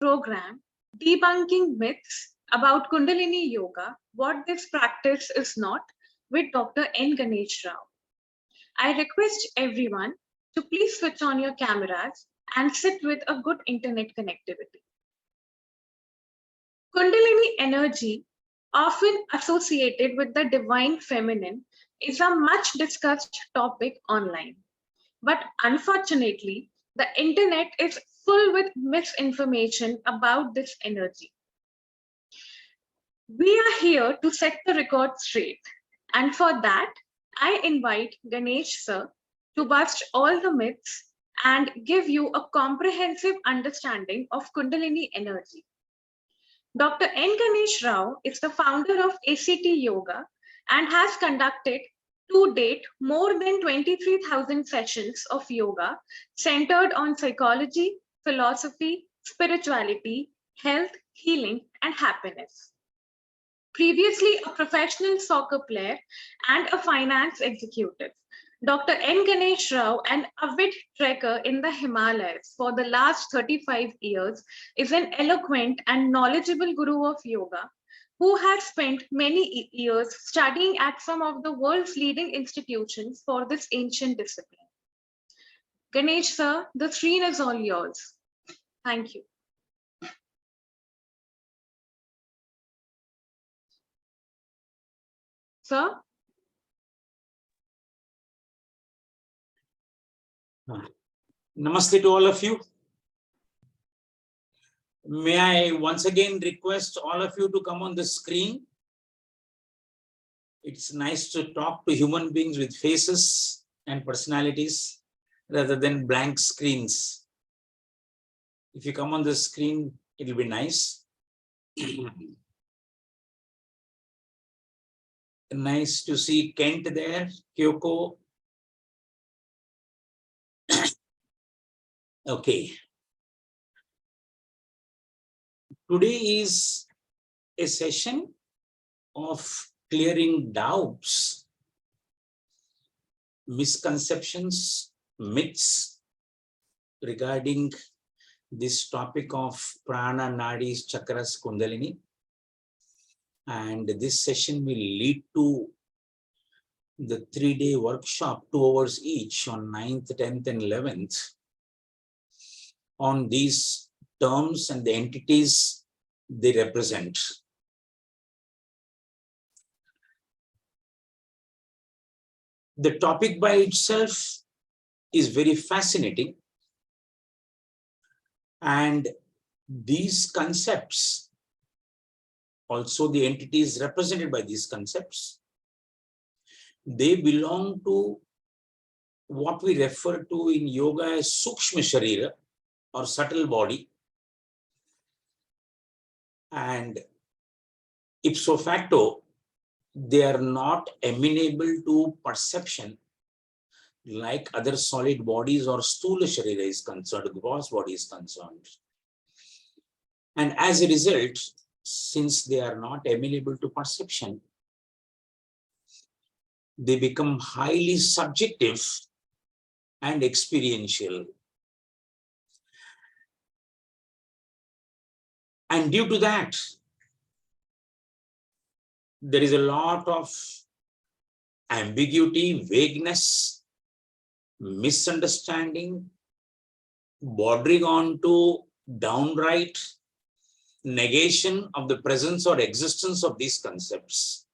program, Debunking Myths about Kundalini Yoga, What This Practice Is Not, with Dr. N Ganesh Rao. I request everyone to please switch on your cameras and sit with a good internet connectivity. Kundalini energy, often associated with the divine feminine, is a much discussed topic online. But unfortunately, the internet is full with misinformation about this energy. We are here to set the record straight. And for that, I invite Ganesh sir to bust all the myths and give you a comprehensive understanding of Kundalini energy. Dr. N Ganesh Rao is the founder of ACT Yoga and has conducted to date more than 23,000 sessions of yoga centered on psychology, philosophy, spirituality, health, healing, and happiness. Previously a professional soccer player and a finance executive, Dr. N Ganesh Rao, an avid trekker in the Himalayas for the last 35 years, is an eloquent and knowledgeable guru of yoga who has spent many years studying at some of the world's leading institutions for this ancient discipline. Ganesh sir, the screen is all yours. Thank you. Sir? Namaste to all of you. May I once again request all of you to come on the screen. It's nice to talk to human beings with faces and personalities rather than blank screens. If you come on the screen, it'll be nice. Nice to see Kent there, Kyoko. Okay. Today is a session of clearing doubts, misconceptions, myths regarding this topic of Prana, Nadis, Chakras, Kundalini. And this session will lead to the 3-day workshop, 2 hours each on 9th, 10th, and 11th on these terms and the entities they represent. The topic by itself is very fascinating, and these concepts, also the entities represented by these concepts, they belong to what we refer to in yoga as Sukshma Sharira or subtle body, and ipso facto they are not amenable to perception like other solid bodies or Sthula Sharira is concerned, gross body is concerned. And as a result, since they are not amenable to perception, they become highly subjective and experiential. And due to that, there is a lot of ambiguity, vagueness, misunderstanding, bordering on to downright negation of the presence or existence of these concepts.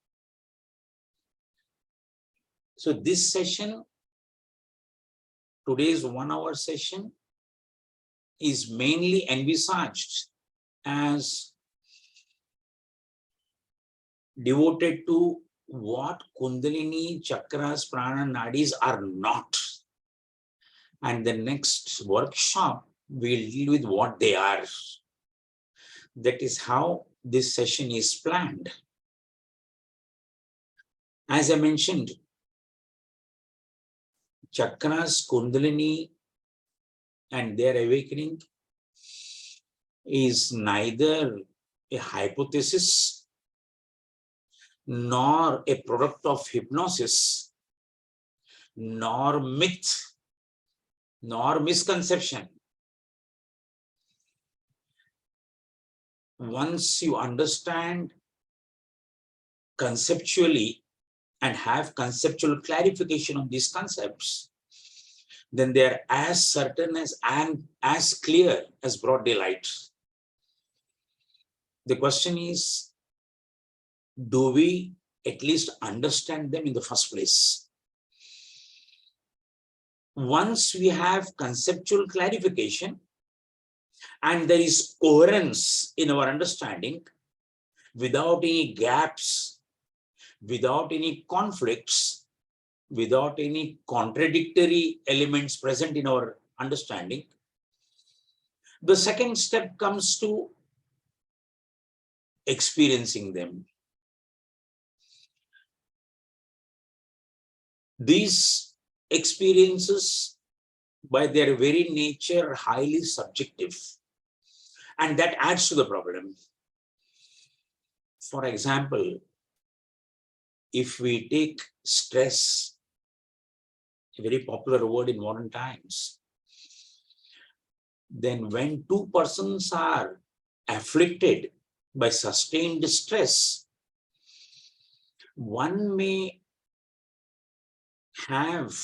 So this session, today's 1-hour session, is mainly envisaged as devoted to what Kundalini, Chakras, Prana, Nadis are not. And the next workshop will deal with what they are. That is how this session is planned. As I mentioned, Chakras, Kundalini, and their awakening is neither a hypothesis nor a product of hypnosis, nor myth, nor misconception. Once you understand conceptually and have conceptual clarification on these concepts, then they are as certain as and as clear as broad daylight. The question is, do we at least understand them in the first place? Once we have conceptual clarification and there is coherence in our understanding, without any gaps, without any conflicts, without any contradictory elements present in our understanding, the second step comes to experiencing them. These experiences, by their very nature, are highly subjective, and that adds to the problem. For example, if we take stress, a very popular word in modern times, then when two persons are afflicted by sustained stress, one may have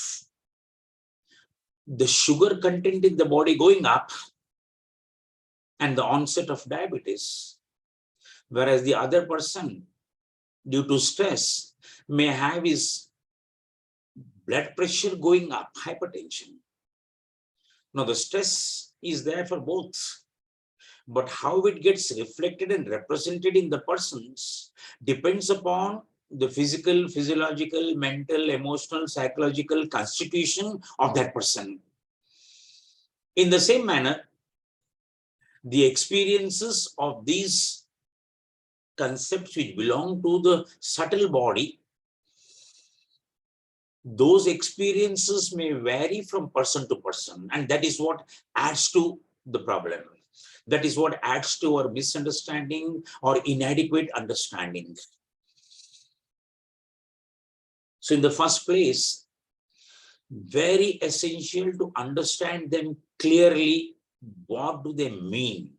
the sugar content in the body going up and the onset of diabetes, whereas the other person, due to stress, may have his blood pressure going up, hypertension. Now, the stress is there for both, but how it gets reflected and represented in the persons depends upon the physical, physiological, mental, emotional, psychological constitution of that person. In the same manner, the experiences of these concepts which belong to the subtle body, those experiences may vary from person to person, and that is what adds to the problem. That is what adds to our misunderstanding or inadequate understanding. So in the first place, very essential to understand them clearly. What do they mean,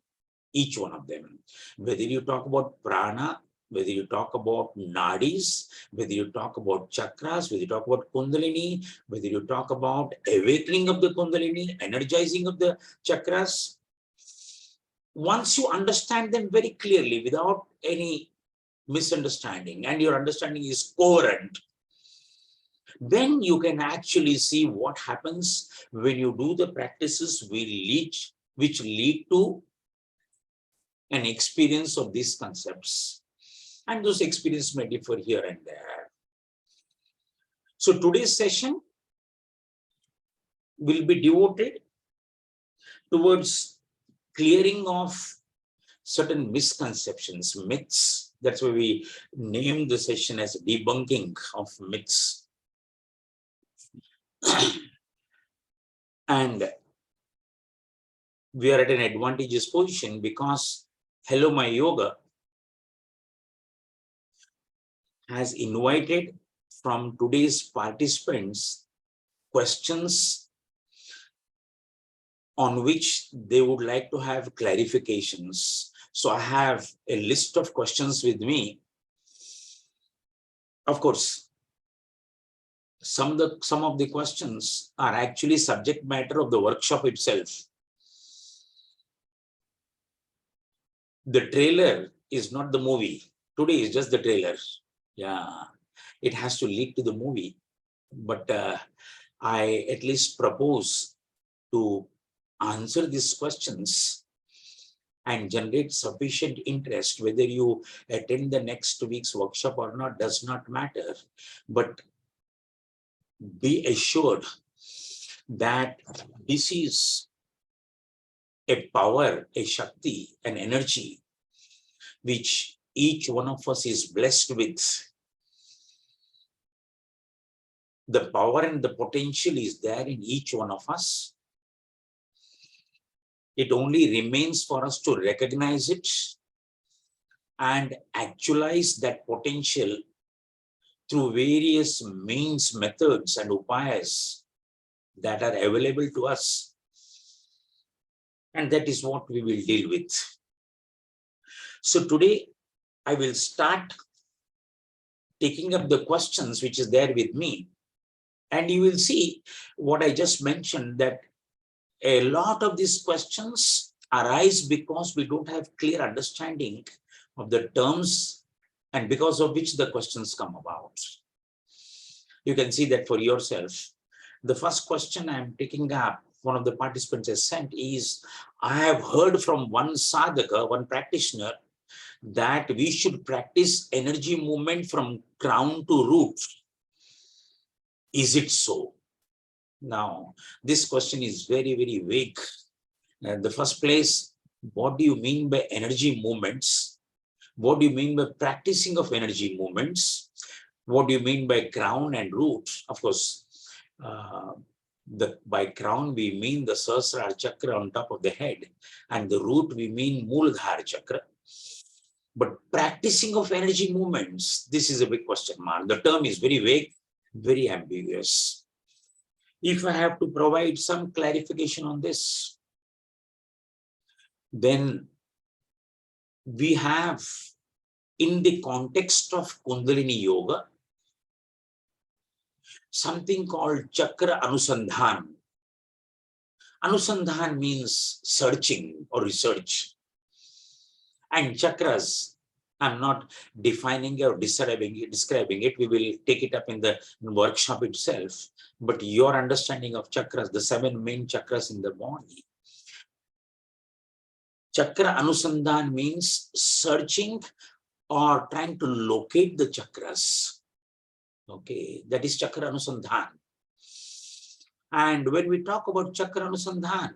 each one of them? Whether you talk about prana, whether you talk about nadis, whether you talk about chakras, whether you talk about Kundalini, whether you talk about awakening of the Kundalini, energizing of the chakras, once you understand them very clearly without any misunderstanding and your understanding is coherent, then you can actually see what happens when you do the practices which lead to an experience of these concepts. And those experiences may differ here and there. So today's session will be devoted towards clearing of certain misconceptions, myths. That's why we named the session as debunking of myths. And we are at an advantageous position because hellomyyoga has invited from today's participants questions on which they would like to have clarifications. So I have a list of questions with me. Of course, some of the questions are actually subject matter of the workshop itself. The trailer is not the movie. Today is just the trailer. Yeah, it has to lead to the movie. But I at least propose to answer these questions and generate sufficient interest. Whether you attend the next week's workshop or not does not matter. But be assured that this is a power, a shakti, an energy which each one of us is blessed with. The power and the potential is there in each one of us. It only remains for us to recognize it and actualize that potential through various means, methods, and upayas that are available to us. And that is what we will deal with. So today I will start taking up the questions which is there with me. And you will see what I just mentioned, that a lot of these questions arise because we don't have clear understanding of the terms, and because of which the questions come about. You can see that for yourself. The first question I am taking up, one of the participants has sent, is, I have heard from one sadhaka, one practitioner, that we should practice energy movement from crown to root. Is it so? Now, this question is very, very vague. In the first place, what do you mean by energy movements? What do you mean by practicing of energy movements? What do you mean by crown and root? Of course, by crown, we mean the Sahasrara chakra on top of the head, and the root, we mean Muladhara chakra. But practicing of energy movements, this is a big question mark. The term is very vague, very ambiguous. If I have to provide some clarification on this, then we have, in the context of Kundalini Yoga, something called Chakra Anusandhan. Anusandhan means searching or research. And chakras, I'm not defining or describing it. We will take it up in the workshop itself. But your understanding of chakras, the 7 main chakras in the body. Chakra Anusandhan means searching or trying to locate the chakras. Okay, that is Chakra Anusandhan. And when we talk about Chakra Anusandhan,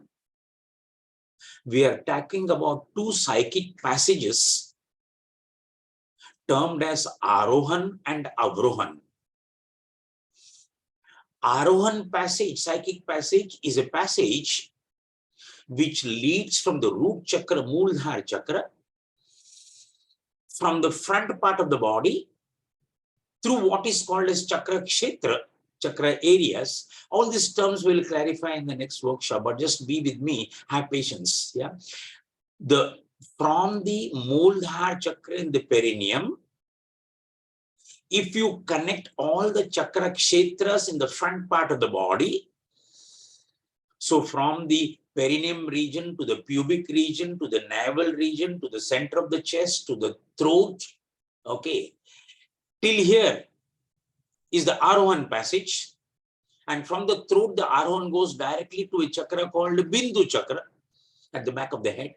we are talking about 2 psychic passages termed as Arohan and Avrohan. Arohan passage, psychic passage, is a passage which leads from the root chakra, Muladhara chakra, from the front part of the body through what is called as Chakra Kshetra, chakra areas. All these terms will clarify in the next workshop, but just be with me, have patience. Yeah, from the Muladhara chakra in the perineum, if you connect all the chakra kshetras in the front part of the body, so from the perineum region to the pubic region, to the navel region, to the center of the chest, to the throat, okay, till here is the Arohan passage. And from the throat, the Arohan goes directly to a chakra called Bindu chakra at the back of the head.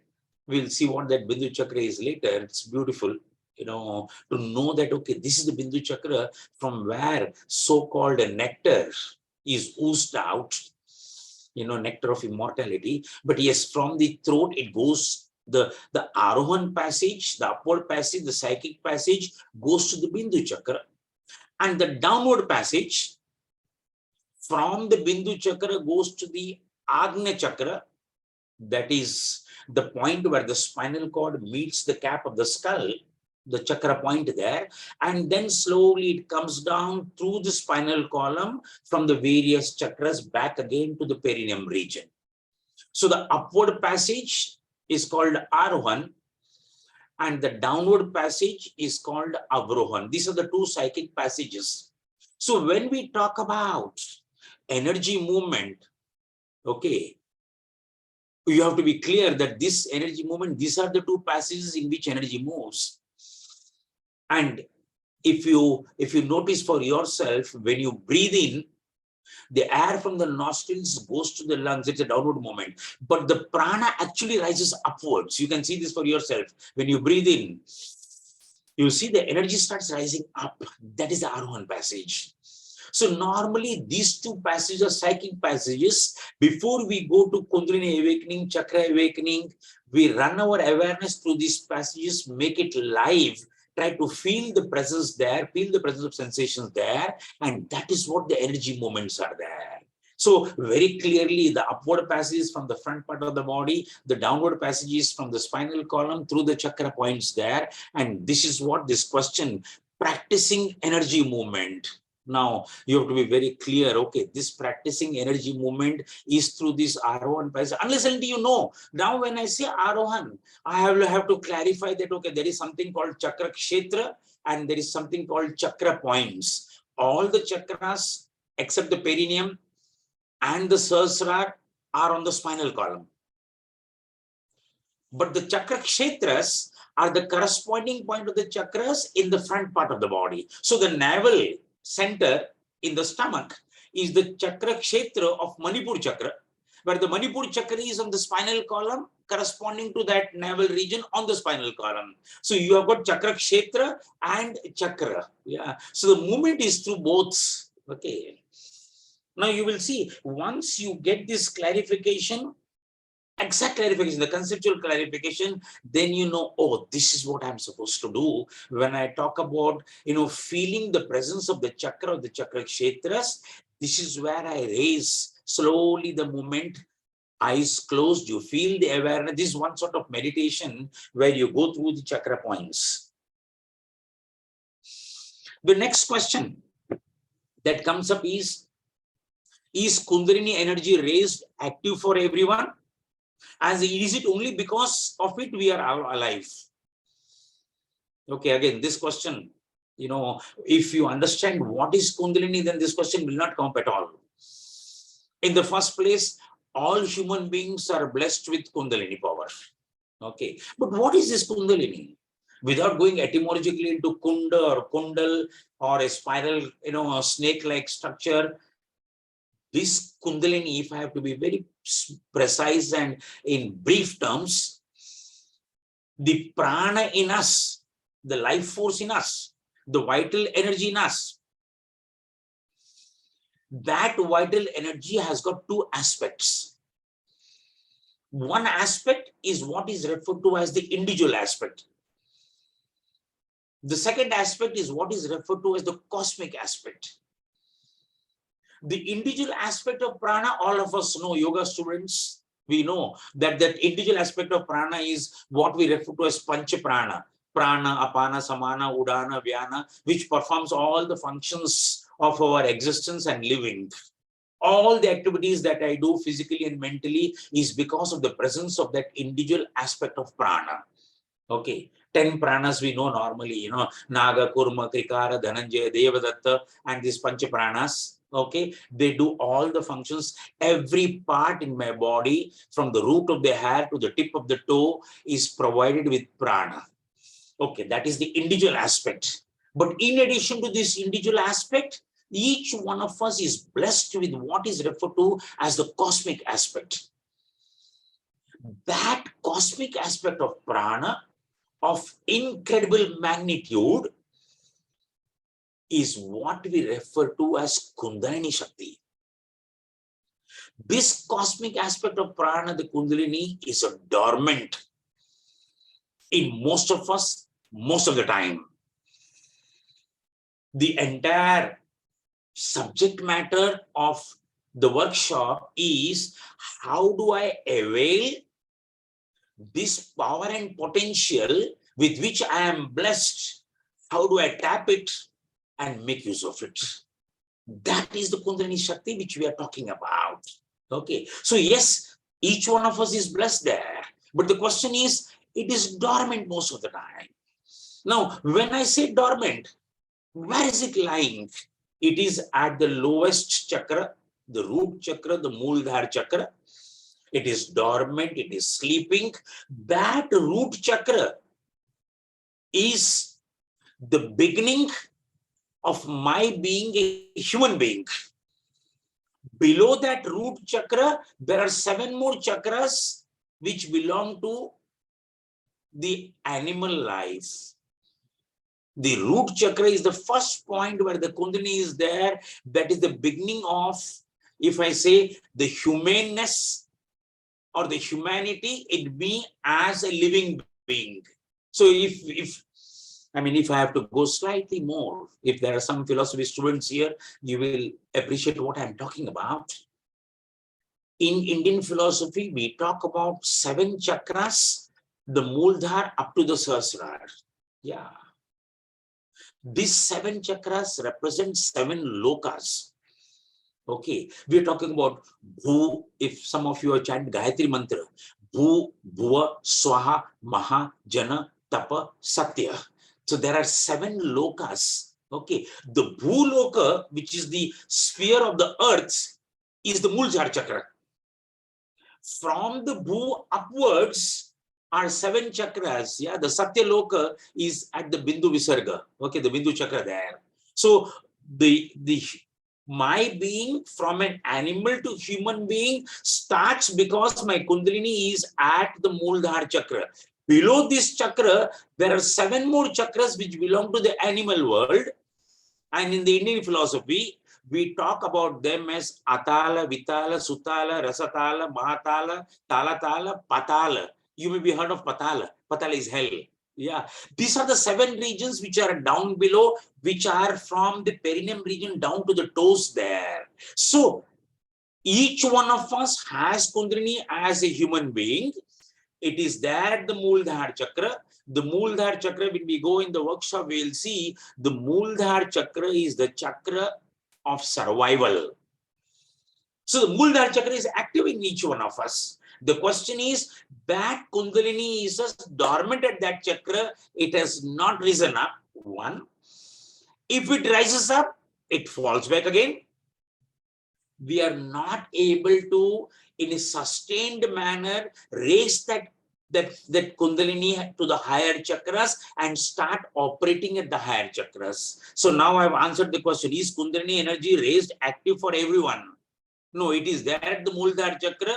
We'll see what that Bindu chakra is later. It's beautiful, to know that, okay, this is the Bindu chakra from where so-called nectar is oozed out, nectar of immortality. But yes, from the throat, it goes, the Arohan passage, the upward passage, the psychic passage goes to the Bindu chakra. And the downward passage from the Bindu chakra goes to the Agnya chakra, that is the point where the spinal cord meets the cap of the skull, the chakra point there, and then slowly it comes down through the spinal column from the various chakras back again to the perineum region. So the upward passage is called Arohan, and the downward passage is called Avrohan. These are the 2 psychic passages. So when we talk about energy movement, okay, you have to be clear that this energy movement, these are the 2 passages in which energy moves. And if you notice for yourself, when you breathe in, the air from the nostrils goes to the lungs. It's a downward movement. But the prana actually rises upwards. You can see this for yourself. When you breathe in, you see the energy starts rising up. That is the Arohan passage. So normally these 2 passages are psychic passages. Before we go to Kundalini Awakening, Chakra Awakening, we run our awareness through these passages, make it live, try to feel the presence there, feel the presence of sensations there, and that is what the energy movements are there. So very clearly, the upward passages from the front part of the body, the downward passages from the spinal column through the chakra points there. And this is what this question, practicing energy movement. Now you have to be very clear. Okay, this practicing energy movement is through this Arohan process. Unless until you know. Now, when I say Arohan, I have to clarify that okay, there is something called Chakra Kshetra and there is something called Chakra points. All the chakras except the perineum and the Sahasrara are on the spinal column. But the Chakra Kshetras are the corresponding point of the chakras in the front part of the body. So the navel center in the stomach is the Chakra Kshetra of Manipur Chakra, where the Manipur Chakra is on the spinal column corresponding to that navel region on the spinal column. So you have got Chakra Kshetra and Chakra. Yeah. So the movement is through both. Okay. Now you will see, once you get this clarification, exact clarification, the conceptual clarification, then you know, oh, this is what I'm supposed to do. When I talk about, feeling the presence of the chakra, of the chakra kshetras, this is where I raise slowly the movement, eyes closed, you feel the awareness. This is one sort of meditation where you go through the chakra points. The next question that comes up is Kundalini energy raised active for everyone? As is it only because of it we are alive? Okay, again, this question, if you understand what is Kundalini, then this question will not come up at all. In the first place, all human beings are blessed with Kundalini power. Okay, but what is this Kundalini? Without going etymologically into Kunda or Kundal or a spiral, a snake-like structure, this Kundalini, if I have to be very precise and in brief terms, the prana in us, the life force in us, the vital energy in us, that vital energy has got two aspects. One aspect is what is referred to as the individual aspect. The second aspect is what is referred to as the cosmic aspect. The individual aspect of prana, all of us know, yoga students, we know that individual aspect of prana is what we refer to as pancha prana. Prana, apana, samana, udana, vyana, which performs all the functions of our existence and living. All the activities that I do physically and mentally is because of the presence of that individual aspect of prana. Okay, 10 pranas we know normally, Naga, Kurma, Krikara, Dhananjaya, Devadatta, and these pancha pranas. Okay, they do all the functions. Every part in my body, from the root of the hair to the tip of the toe, is provided with prana. Okay, that is the individual aspect. But in addition to this individual aspect, each one of us is blessed with what is referred to as the cosmic aspect. That cosmic aspect of prana of incredible magnitude is what we refer to as Kundalini Shakti. This cosmic aspect of prana, the Kundalini, is a dormant in most of us, most of the time. The entire subject matter of the workshop is how do I avail this power and potential with which I am blessed? How do I tap it and make use of it? That is the Kundalini Shakti which we are talking about. Okay, so yes, each one of us is blessed there, but the question is, it is dormant most of the time. Now, when I say dormant, where is it lying? It is at the lowest chakra, the root chakra, the Mooladhara chakra. It is dormant, it is sleeping. That root chakra is the beginning of my being a human being. Below that root chakra, there are 7 more chakras which belong to the animal life. The root chakra is the first point where the Kundalini is there. That is the beginning of, if I say, the humaneness or the humanity in me as a living being. So if I have to go slightly more, if there are some philosophy students here, you will appreciate what I'm talking about. In Indian philosophy, we talk about 7 chakras, the Mooladhara up to the Sahasrara. Yeah. These 7 chakras represent 7 lokas. Okay, we are talking about Bhu. If some of you are chanting Gayatri Mantra, Bhu, Bhuva, Swaha, Maha, Jana, Tapa, Satya. So there are 7 lokas. Okay, the Bhu loka, which is the sphere of the earth, is the Muladhara chakra. From the Bhu upwards are 7 chakras. Yeah, the Satya loka is at the Bindu Visarga. Okay, the Bindu chakra there. So my being from an animal to human being starts because my Kundalini is at the Muladhara chakra. Below this chakra, there are 7 more chakras which belong to the animal world. And in the Indian philosophy, we talk about them as Atala, Vitala, Sutala, Rasatala, Mahatala, Talatala, Patala. You may be heard of Patala. Patala is hell. Yeah, these are the 7 regions which are down below, which are from the perineum region down to the toes there. So each one of us has Kundalini as a human being. It is there, the Muladhara chakra. The Muladhara chakra, when we go in the workshop, we will see the Muladhara chakra is the chakra of survival. So the Muladhara chakra is active in each one of us. The question is, that Kundalini is just dormant at that chakra. It has not risen up. One. If it rises up, it falls back again. We are not able to, in a sustained manner, raise that Kundalini to the higher chakras and start operating at the higher chakras. So now I've answered the question, is Kundalini energy raised active for everyone? No, it is there at the Muladhara chakra.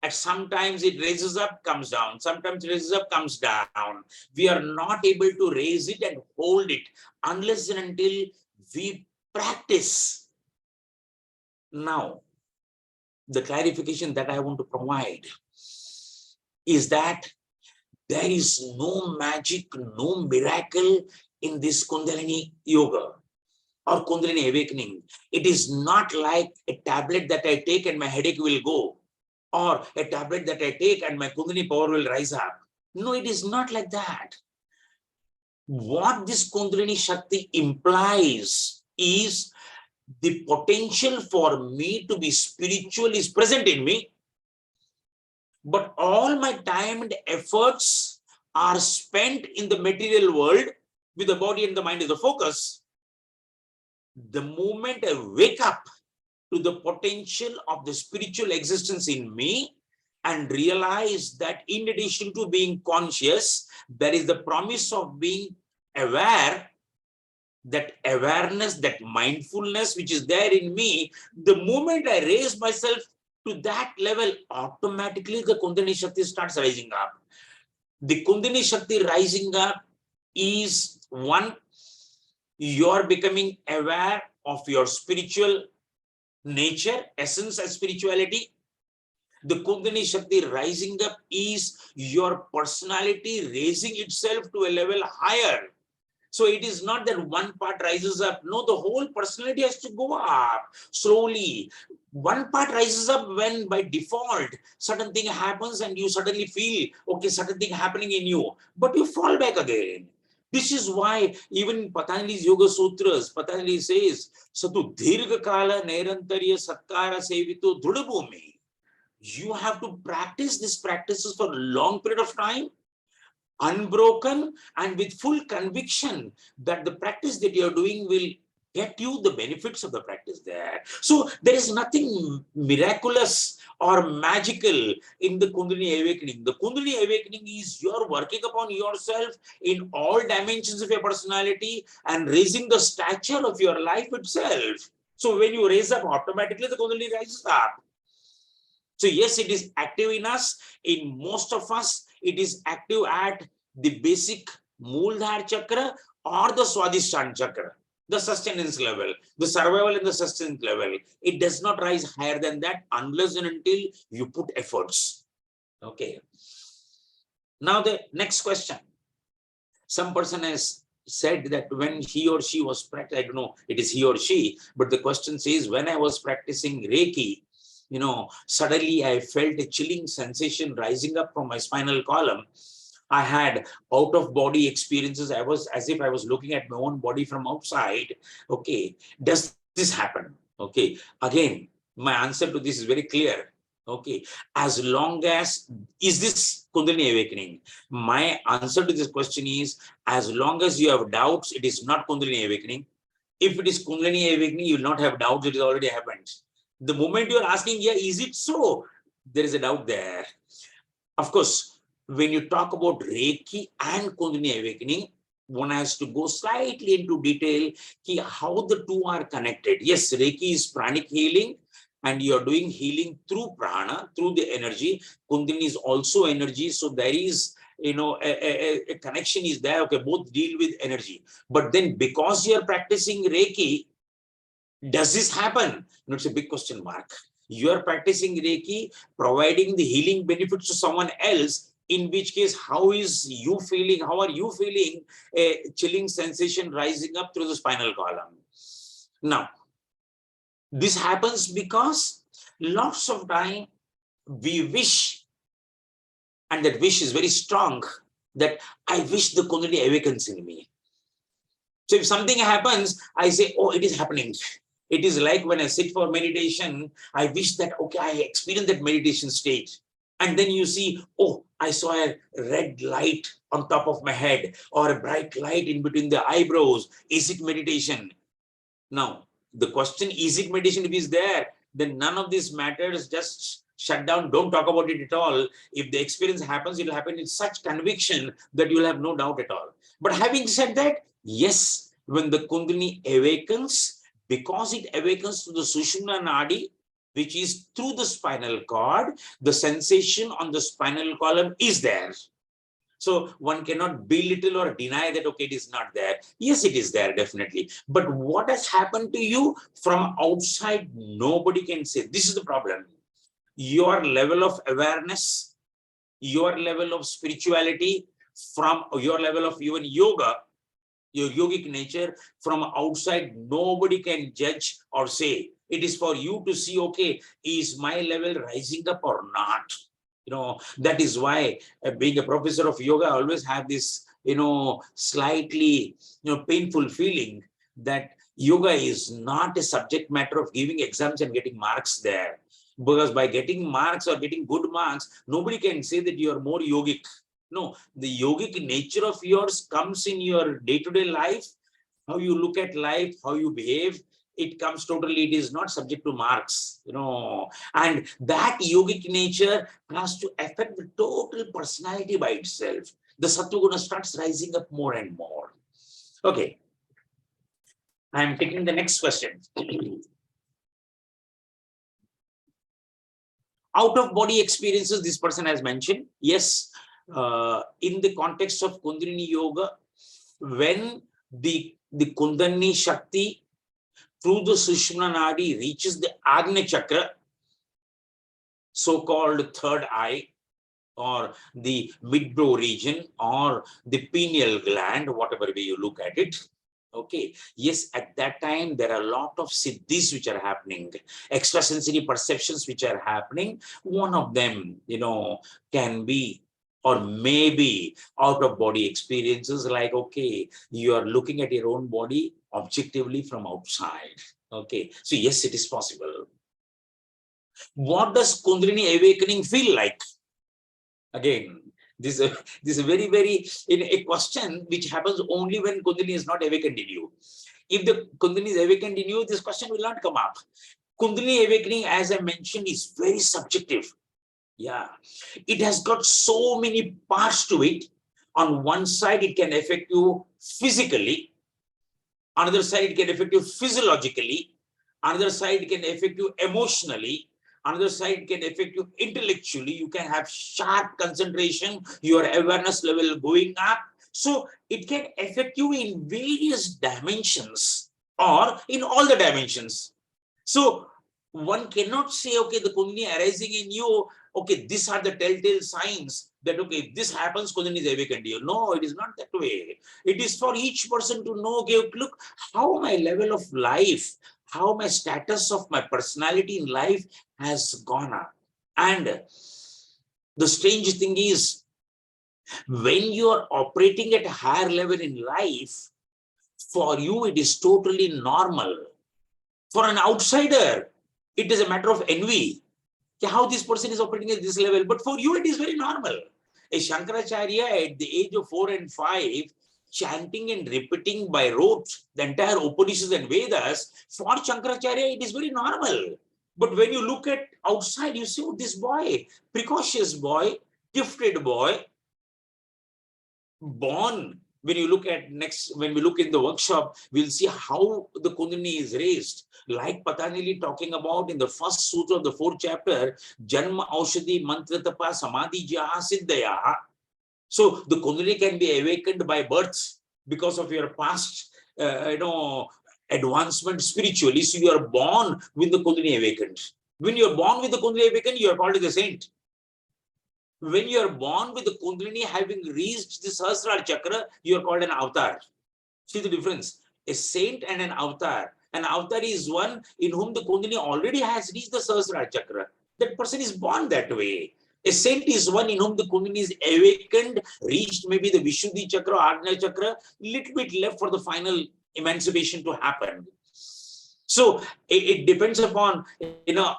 At sometimes it raises up, comes down. Sometimes it raises up, comes down. We are not able to raise it and hold it unless and until we practice. Now, the clarification that I want to provide is that there is no magic, no miracle in this Kundalini Yoga or Kundalini Awakening. It is not like a tablet that I take and my headache will go, or a tablet that I take and my Kundalini power will rise up. No, it is not like that. What this Kundalini Shakti implies is the potential for me to be spiritual is present in me, but all my time and efforts are spent in the material world with the body and the mind as the focus. The moment I wake up to the potential of the spiritual existence in me and realize that in addition to being conscious, there is the promise of being aware, that awareness, that mindfulness which is there in me, the moment I raise myself to that level, automatically the Kundalini Shakti starts rising up. The Kundalini Shakti rising up is one, you're becoming aware of your spiritual nature, essence and spirituality. The Kundalini Shakti rising up is your personality raising itself to a level higher. So it is not that one part rises up. No, the whole personality has to go up slowly. One part rises up when by default certain thing happens and you suddenly feel, okay, certain thing happening in you, but you fall back again. This is why even in Patanjali's Yoga Sutras, Patanjali says, Satu Dirgha Kala Nairantarya Satkara Sevito Drudabhumi. You have to practice these practices for a long period of time, unbroken and with full conviction that the practice that you're doing will get you the benefits of the practice there. So there is nothing miraculous or magical in the Kundalini Awakening. The Kundalini Awakening is you're working upon yourself in all dimensions of your personality and raising the stature of your life itself. So when you raise up, automatically the Kundalini rises up. So yes, it is active in us. In most of us, it is active at the basic Muladhara chakra or the Swadhisthana chakra, the sustenance level, the survival and the sustenance level. It does not rise higher than that unless and until you put efforts. Okay. Now the next question. Some person has said that when he or she was practicing, I don't know, it is he or she, but the question says, when I was practicing Reiki, suddenly I felt a chilling sensation rising up from my spinal column. I had out of body experiences. I was as if I was looking at my own body from outside. Okay, does this happen? Okay, again, my answer to this is very clear. Okay, as long as, is this Kundalini awakening? My answer to this question is, as long as you have doubts, it is not Kundalini awakening. If it is Kundalini awakening, you will not have doubts, it has already happened. The moment you are asking, yeah, is it so? There is a doubt there. Of course, when you talk about Reiki and Kundalini awakening, one has to go slightly into detail how the two are connected. Yes, Reiki is pranic healing, and you are doing healing through prana, through the energy. Kundalini is also energy, so there is, a connection is there. Okay, both deal with energy. But then because you are practicing Reiki, does this happen? No, it's a big question mark. You are practicing Reiki, providing the healing benefits to someone else, in which case, how is you feeling? How are you feeling? A chilling sensation rising up through the spinal column. Now, this happens because lots of time we wish, and that wish is very strong, that I wish the Kundalini awakens in me. So if something happens, I say, oh, it is happening. It is like when I sit for meditation, I wish that, okay, I experience that meditation state. And then you see, oh, I saw a red light on top of my head, or a bright light in between the eyebrows. Is it meditation? Now, the question, is it meditation? If it's there, then none of this matters. Just shut down. Don't talk about it at all. If the experience happens, it will happen in such conviction that you'll have no doubt at all. But having said that, yes, when the Kundalini awakens, because it awakens to the Sushumna Nadi, which is through the spinal cord, the sensation on the spinal column is there. So one cannot belittle or deny that, okay, it is not there. Yes, it is there, definitely. But what has happened to you from outside, nobody can say. This is the problem. Your level of awareness, your level of spirituality, from your level of even yoga, your yogic nature, from outside, nobody can judge or say. It is for you to see, okay, is my level rising up or not? That is why, being a professor of yoga, I always have this, slightly, painful feeling that yoga is not a subject matter of giving exams and getting marks there. Because by getting marks or getting good marks, nobody can say that you are more yogic. No, the yogic nature of yours comes in your day-to-day life, how you look at life, how you behave. It comes totally, it is not subject to marks, and that yogic nature has to affect the total personality by itself. The Sattva starts rising up more and more. Okay, I am taking the next question. Out of body experiences, this person has mentioned. Yes, in the context of Kundalini Yoga, when the Kundalini Shakti through the Sushumna Nadi reaches the Agnya Chakra, so-called third eye, or the mid-brow region, or the pineal gland, whatever way you look at it. Okay, yes, at that time, there are a lot of siddhis which are happening, extrasensory perceptions which are happening. One of them, can be or maybe out of body experiences, like, okay, you are looking at your own body objectively from outside. Okay, so yes, it is possible. What does Kundalini awakening feel like? Again, this is a very, very a question which happens only when Kundalini is not awakened in you. If the Kundalini is awakened in you, this question will not come up. Kundalini awakening, as I mentioned, is very subjective. Yeah, it has got so many parts to it. On one side, it can affect you physically. Another side, it can affect you physiologically. Another side can affect you emotionally. Another side can affect you intellectually. You can have sharp concentration, your awareness level going up. So it can affect you in various dimensions or in all the dimensions. So one cannot say, okay, the Kundalini arising in you, okay, these are the telltale signs that, okay, if this happens, Kundalini is awakened to you. No, it is not that way. It is for each person to know, okay, look, how my level of life, how my status of my personality in life has gone up. And the strange thing is, When you are operating at a higher level in life, for you, it is totally normal. For an outsider, it is a matter of envy. How this person is operating at this level, but for you, it is very normal. A Shankaracharya at the age of 4 and 5, chanting and repeating by rote the entire Upanishads and Vedas, for Shankaracharya, it is very normal. But when you look at outside, you see, oh, this boy, precocious boy, gifted boy, born. When you look at when we look in the workshop, we'll see how the Kundalini is raised. Like Patanjali talking about in the first sutra of the 4th chapter, Janma Aushadhi Mantratapa Samadhi Jaha Siddhaya. So the Kundalini can be awakened by birth because of your past, advancement spiritually. So you are born with the Kundalini awakened. When you are born with the Kundalini awakened, you are called as a saint. When you are born with the Kundalini having reached the Sahasrara Chakra, you are called an avatar. See the difference? A saint and an avatar. An avatar is one in whom the Kundalini already has reached the Sahasrara Chakra. That person is born that way. A saint is one in whom the Kundalini is awakened, reached maybe the Vishuddhi Chakra, Ajna Chakra, little bit left for the final emancipation to happen. So it depends upon,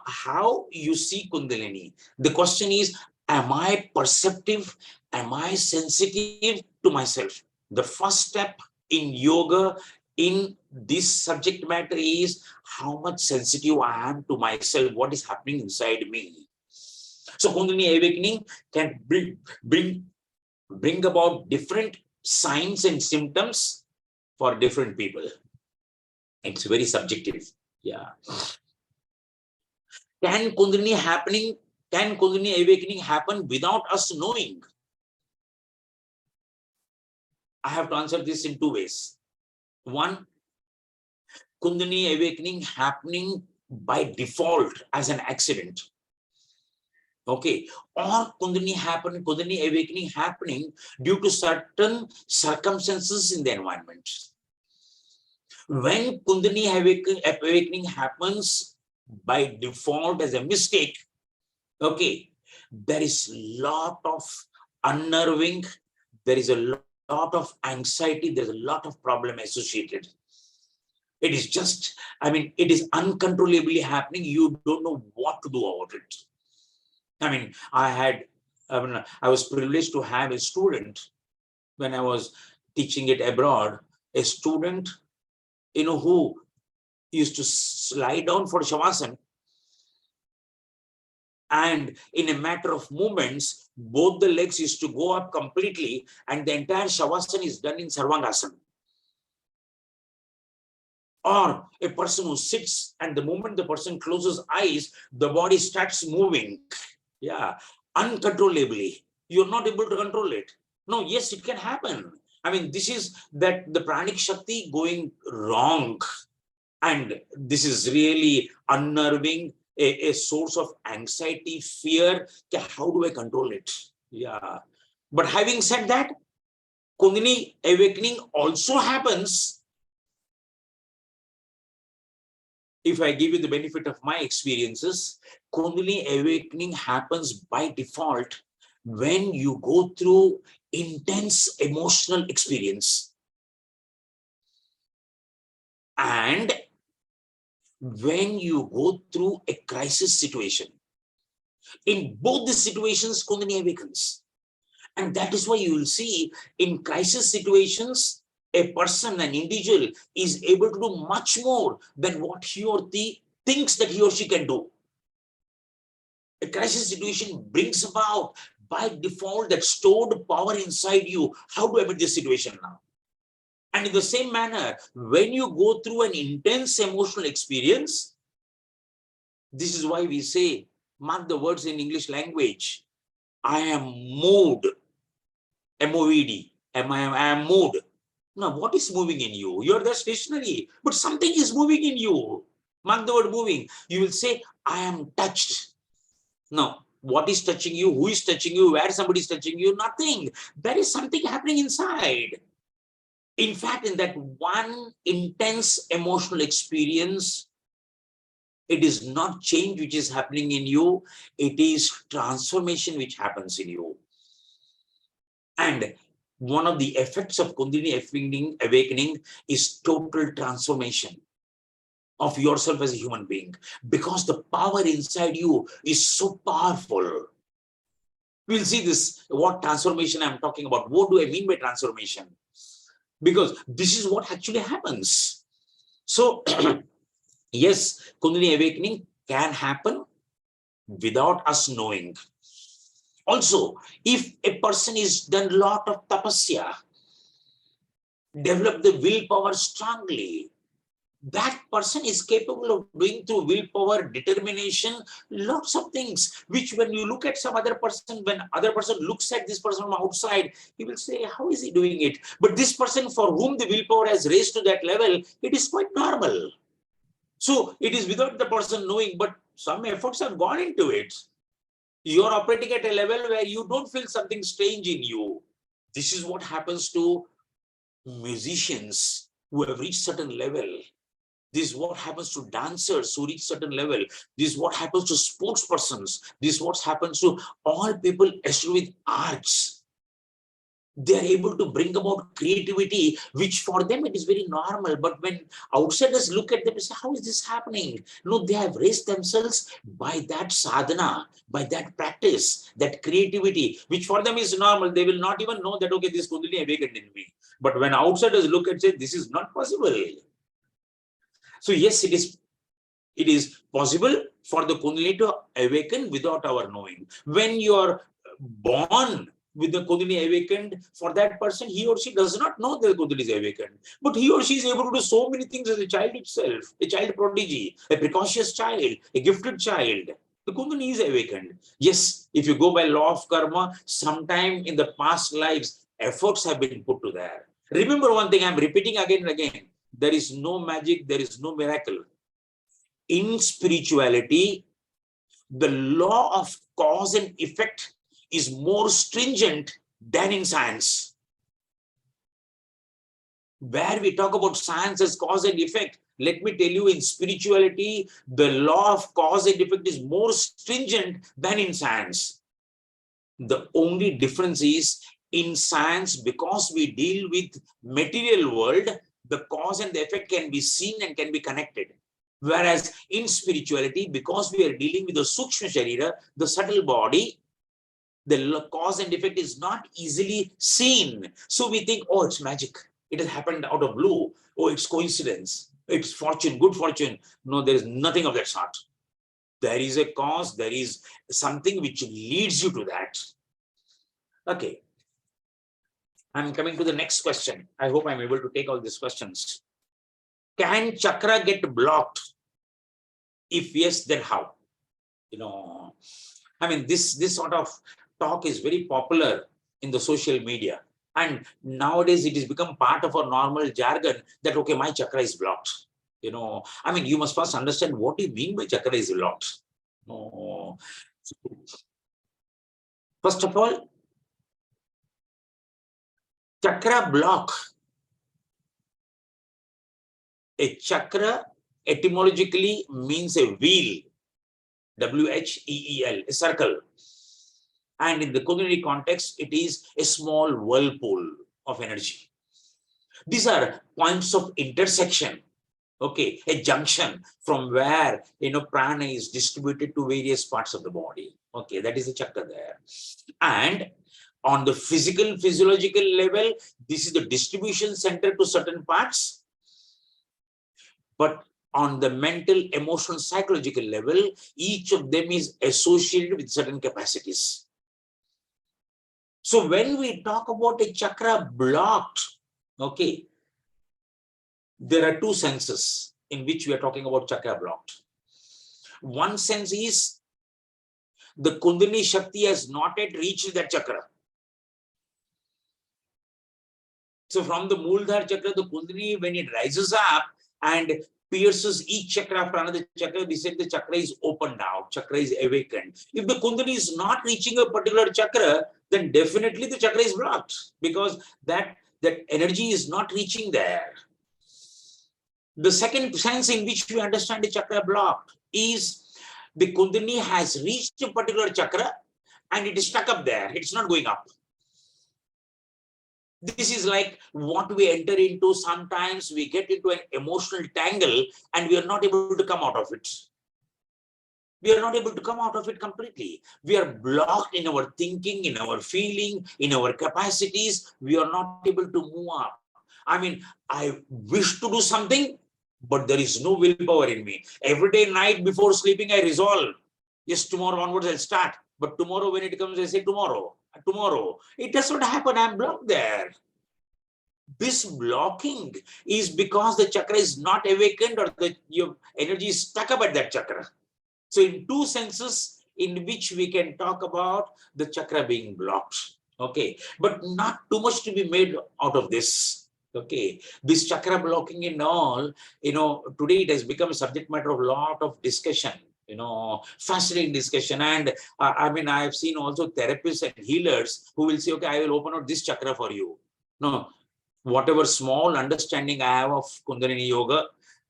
how you see Kundalini. The question is, am I perceptive? Am I sensitive to myself? The first step in yoga, in this subject matter, is how much sensitive I am to myself, what is happening inside me. So Kundalini Awakening can bring about different signs and symptoms for different people. It's very subjective. Yeah. Can Kundalini Awakening happen without us knowing? I have to answer this in 2 ways. One, Kundalini Awakening happening by default as an accident. Okay. Or Kundalini Awakening happening due to certain circumstances in the environment. When Kundalini Awakening happens by default as a mistake, okay, there is a lot of unnerving, there is a lot of anxiety, there's a lot of problem associated. It is just, it is uncontrollably happening. You don't know what to do about it. I was privileged to have a student when I was teaching it abroad, a student, who used to slide down for Shavasana. And in a matter of moments, both the legs used to go up completely, and the entire Shavasana is done in Sarvangasana. Or a person who sits, and the moment the person closes eyes, the body starts moving. Yeah, uncontrollably. You're not able to control it. No, yes, it can happen. This is that the pranic Shakti going wrong. And this is really unnerving, a source of anxiety, fear. How do I control it? Yeah. But having said that, Kundalini Awakening also happens, if I give you the benefit of my experiences, Kundalini Awakening happens by default when you go through intense emotional experience. And when you go through a crisis situation. In both the situations, Kundalini awakens. And that is why you will see in crisis situations, a person, an individual, is able to do much more than what he or she thinks that he or she can do. A crisis situation brings about by default that stored power inside you. How do I meet this situation now? And in the same manner, when you go through an intense emotional experience, this is why we say, mark the words in English language, I am moved, M-O-V-D, I am moved. Now, what is moving in you? You're there stationary, but something is moving in you. Mark the word moving. You will say, I am touched. Now, what is touching you? Who is touching you? Where somebody is touching you? Nothing. There is something happening inside. In fact, in that one intense emotional experience, it is not change which is happening in you. It is transformation which happens in you. And one of the effects of Kundalini awakening is total transformation of yourself as a human being, because the power inside you is so powerful. We'll see this, what transformation I'm talking about. What do I mean by transformation? Because this is what actually happens. So, yes, Kundalini awakening can happen without us knowing. Also, if a person is done a lot of tapasya, develop the willpower strongly, that person is capable of doing through willpower, determination, lots of things, which when you look at some other person, when other person looks at this person from outside, he will say, how is he doing it? But this person for whom the willpower has raised to that level, it is quite normal. So it is without the person knowing, but some efforts have gone into it. You're operating at a level where you don't feel something strange in you. This is what happens to musicians who have reached certain level. This is what happens to dancers who reach certain level. This is what happens to sports persons. This is what happens to all people associated with arts. They are able to bring about creativity, which for them it is very normal. But when outsiders look at them and say, how is this happening? No, they have raised themselves by that sadhana, by that practice, that creativity, which for them is normal. They will not even know that, okay, this Kundalini awakened in me. But when outsiders look and say, this is not possible. So yes, it is possible for the Kundalini to awaken without our knowing. When you are born with the Kundalini awakened, for that person, he or she does not know the Kundalini is awakened. But he or she is able to do so many things as a child itself, a child prodigy, a precocious child, a gifted child. The Kundalini is awakened. Yes, if you go by law of karma, sometime in the past lives, efforts have been put to there. Remember one thing, I'm repeating again and again. There is no magic, there is no miracle. In spirituality, the law of cause and effect is more stringent than in science. Where we talk about science as cause and effect, let me tell you, in spirituality, the law of cause and effect is more stringent than in science. The only difference is, in science, because we deal with material world, the cause and the effect can be seen and can be connected. Whereas in spirituality, because we are dealing with the Sukshma Sharira, the subtle body, the cause and effect is not easily seen. So we think, oh, it's magic. It has happened out of blue. Oh, it's coincidence. It's fortune, good fortune. No, there is nothing of that sort. There is a cause, there is something which leads you to that. Okay. I'm coming to the next question. I hope I'm able to take all these questions. Can chakra get blocked? If yes, then how? I mean, this sort of talk is very popular in the social media. And nowadays it has become part of our normal jargon that, okay, my chakra is blocked. I mean, you must first understand what you mean by chakra is blocked. First of all, chakra block. A chakra etymologically means a wheel, WHEEL, a circle. And in the Kundalini context, it is a small whirlpool of energy. These are points of intersection, okay, a junction from where, prana is distributed to various parts of the body. Okay, that is the chakra there. And on the physiological level, this is the distribution center to certain parts. But on the mental, emotional, psychological level, each of them is associated with certain capacities. So when we talk about a chakra blocked, okay, there are two senses in which we are talking about chakra blocked. One sense is the Kundalini Shakti has not yet reached that chakra. So from the Mooladhara chakra, the Kundalini, when it rises up and pierces each chakra after another chakra, we said the chakra is opened now, chakra is awakened. If the Kundalini is not reaching a particular chakra, then definitely the chakra is blocked, because that energy is not reaching there. The second sense in which we understand the chakra blocked is the Kundalini has reached a particular chakra and it is stuck up there. It's not going up. This is like what we enter into. Sometimes we get into an emotional tangle and we are not able to come out of it. We are not able to come out of it completely. We are blocked in our thinking, in our feeling, in our capacities. We are not able to move up. I mean, I wish to do something, but there is no willpower in me. Every day, night before sleeping, I resolve. Yes, tomorrow onwards I'll start. But tomorrow when it comes, I say tomorrow. It does not happen. I'm blocked there. This blocking is because the chakra is not awakened, or your energy is stuck up at that chakra. So in two senses in which we can talk about the chakra being blocked. Okay, but not too much to be made out of this. Okay, this chakra blocking and all, today it has become a subject matter of a lot of discussion, fascinating discussion. And I mean, I have seen also therapists and healers who will say, okay, I will open out this chakra for you. No, whatever small understanding I have of Kundalini Yoga,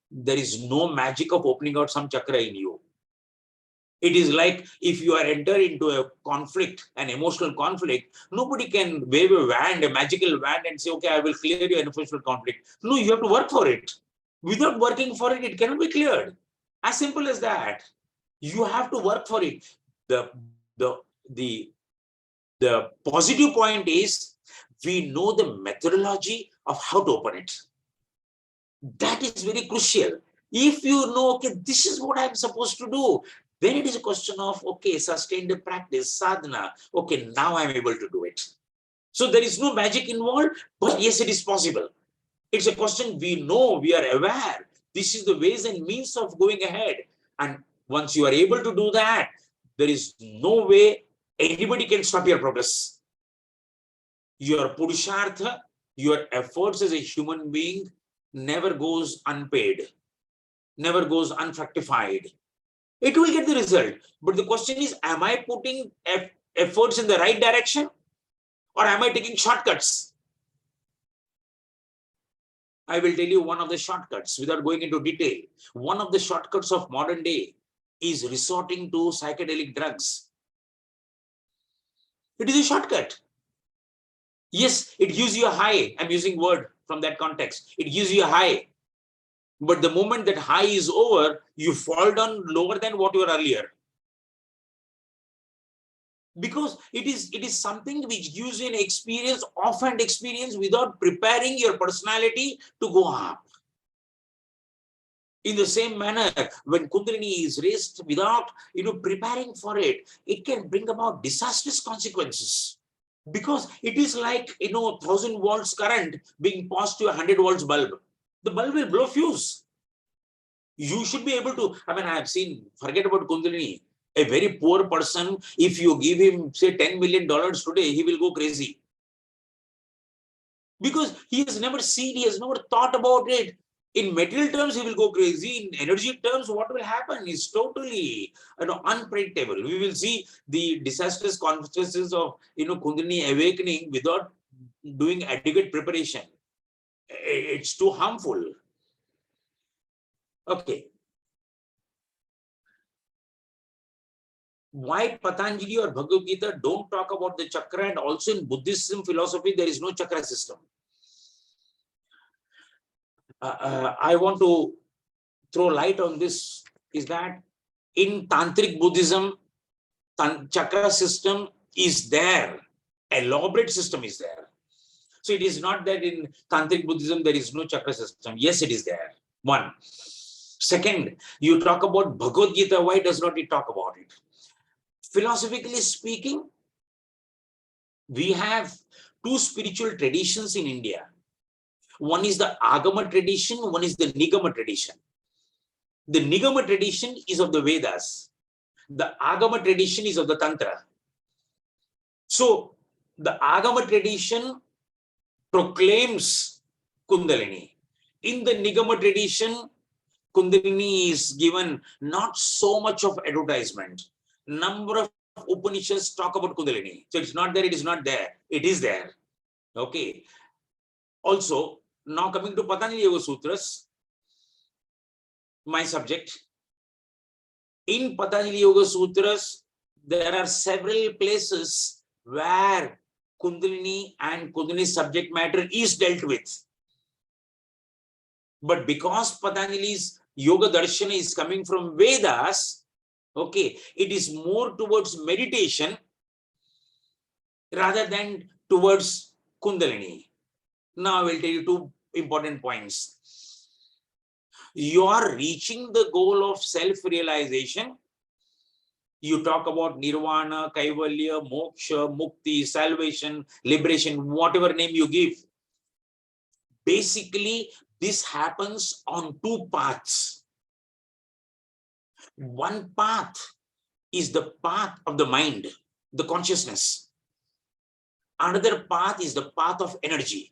there is no magic of opening out some chakra in you. It is like if you are entering into a conflict, an emotional conflict, nobody can wave a wand, a magical wand, and say, okay, I will clear your emotional conflict. No, you have to work for it. Without working for it, it cannot be cleared. As simple as that. You have to work for it. The positive point is we know the methodology of how to open it. That is very crucial. If you know, okay, this is what I'm supposed to do, then it is a question of, okay, sustained practice, sadhana. Okay, now I'm able to do it. So there is no magic involved, but yes, it is possible. It's a question we know, we are aware. This is the ways and means of going ahead. And once you are able to do that, there is no way anybody can stop your progress. Your purushartha, your efforts as a human being never goes unpaid, never goes unfructified. It will get the result. But the question is, am I putting efforts in the right direction, or am I taking shortcuts? I will tell you one of the shortcuts without going into detail. One of the shortcuts of modern day is resorting to psychedelic drugs. It is a shortcut. Yes, it gives you a high. I'm using word from that context. It gives you a high. But the moment that high is over, you fall down lower than what you were earlier. Because it is something which gives you an experience, off-hand experience, without preparing your personality to go up. In the same manner, when Kundalini is raised without preparing for it, it can bring about disastrous consequences. Because it is like 1,000 volts current being passed to a 100 volts bulb. The bulb will blow fuse. You should be able to, I mean, I have seen, forget about Kundalini, a very poor person, if you give him, say, $10 million today, he will go crazy. Because he has never seen, he has never thought about it. In material terms, he will go crazy. In energy terms, what will happen is totally unpredictable. We will see the disastrous consequences of Kundalini awakening without doing adequate preparation. It's too harmful. Okay. Why Patanjali or Bhagavad Gita don't talk about the chakra, and also in Buddhism philosophy, there is no chakra system. I want to throw light on this, is that in Tantric Buddhism, chakra system is there. Elaborate system is there. So it is not that in Tantric Buddhism, there is no chakra system. Yes, it is there. One. Second, you talk about Bhagavad Gita. Why does not it talk about it? Philosophically speaking, we have two spiritual traditions in India. One is the Agama tradition, one is the Nigama tradition. The Nigama tradition is of the Vedas. The Agama tradition is of the Tantra. So the Agama tradition proclaims Kundalini. In the Nigama tradition, Kundalini is given not so much of advertisement. Number of Upanishads talk about Kundalini. So it's not there, it is not there. It is there. Okay. Also, now coming to Patanjali Yoga Sutras, my subject. In Patanjali Yoga Sutras, there are several places where Kundalini and Kundalini subject matter is dealt with. But because Patanjali's Yoga Darshana is coming from Vedas, okay, it is more towards meditation rather than towards Kundalini. Now I will tell you two important points. You are reaching the goal of self-realization. You talk about nirvana, kaivalya, moksha, mukti, salvation, liberation, whatever name you give. Basically, this happens on two paths. One path is the path of the mind, the consciousness. Another path is the path of energy.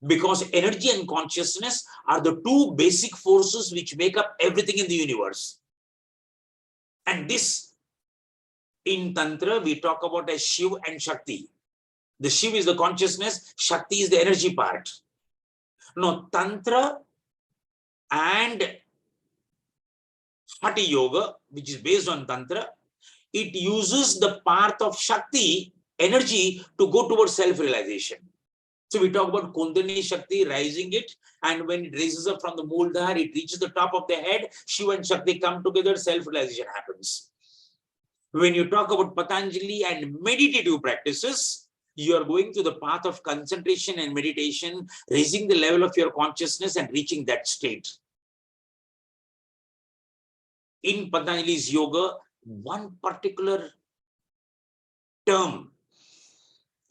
Because energy and consciousness are the two basic forces which make up everything in the universe. And this, in Tantra, we talk about as Shiv and Shakti. The Shiv is the consciousness, Shakti is the energy part. Now, Tantra and Hatha Yoga, which is based on Tantra, it uses the path of Shakti, energy, to go towards self-realization. So we talk about Kundalini Shakti, rising it, and when it raises up from the Mooladhara, it reaches the top of the head, Shiva and Shakti come together, self-realization happens. When you talk about Patanjali and meditative practices, you are going to the path of concentration and meditation, raising the level of your consciousness and reaching that state. In Patanjali's yoga, one particular term,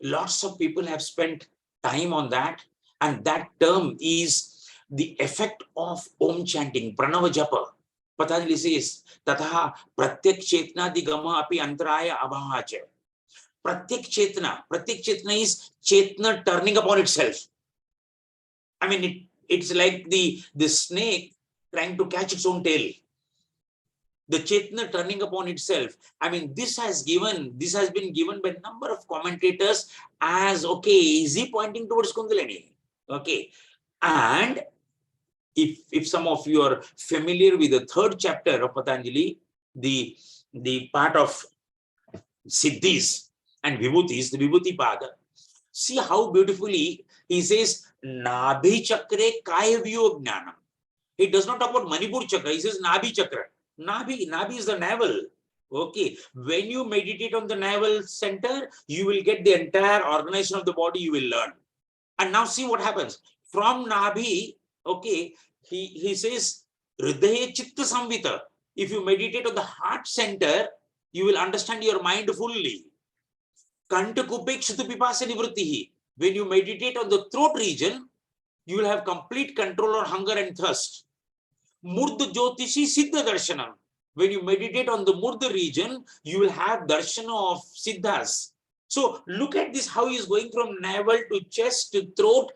lots of people have spent time on that, and that term is the effect of Om chanting, Pranava Japa. Patanjali says, Tataha Pratyak Chetna Digama Api Antaraya Abhaja. Pratyak Chetna is Chetna turning upon itself. I mean, it's like the snake trying to catch its own tail. The Chetna turning upon itself. I mean, this has been given by a number of commentators as, okay, is he pointing towards Kundalini? Okay. And if some of you are familiar with the third chapter of Patanjali, the part of Siddhis and Vibhutis, the Vibhuti Pada, see how beautifully he says, Nabhi Chakre Kaya Vyo Jnanam. He does not talk about Manipur Chakra, he says Nabhi Chakra. Nabhi is the navel. Okay. When you meditate on the navel center, you will get the entire organization of the body, you will learn. And now see what happens. From Nabhi, okay, he says, Hridaya Chitta Samvita. If you meditate on the heart center, you will understand your mind fully. Kanta Kupekshita Pipasa Nivrittihi. When you meditate on the throat region, you will have complete control on hunger and thirst. Murda Jyotishi Siddha Darshanam. When you meditate on the Murda region, you will have darshana of Siddhas. So look at this, how he is going from navel to chest to throat.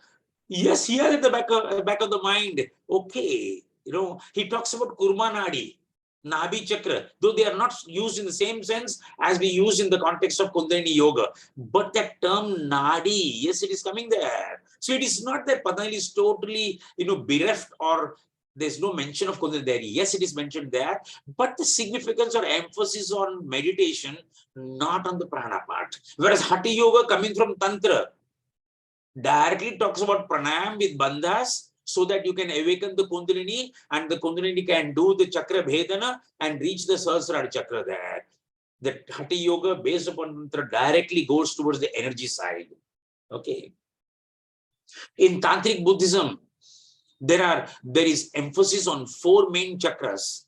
Yes, here at the back of the mind. Okay. He talks about Kurma Nadi, Nabhi Chakra, though they are not used in the same sense as we use in the context of Kundalini Yoga. But that term Nadi, yes, it is coming there. So it is not that Patanjali is totally, bereft or there's no mention of Kundalini there. Yes, it is mentioned there, but the significance or emphasis on meditation, not on the prana part. Whereas Hatha Yoga, coming from Tantra, directly talks about pranayam with bandhas so that you can awaken the Kundalini, and the Kundalini can do the Chakra Bhedana and reach the Sahasrara Chakra there. The Hatha Yoga based upon Tantra directly goes towards the energy side. Okay. In Tantric Buddhism, there is emphasis on four main chakras: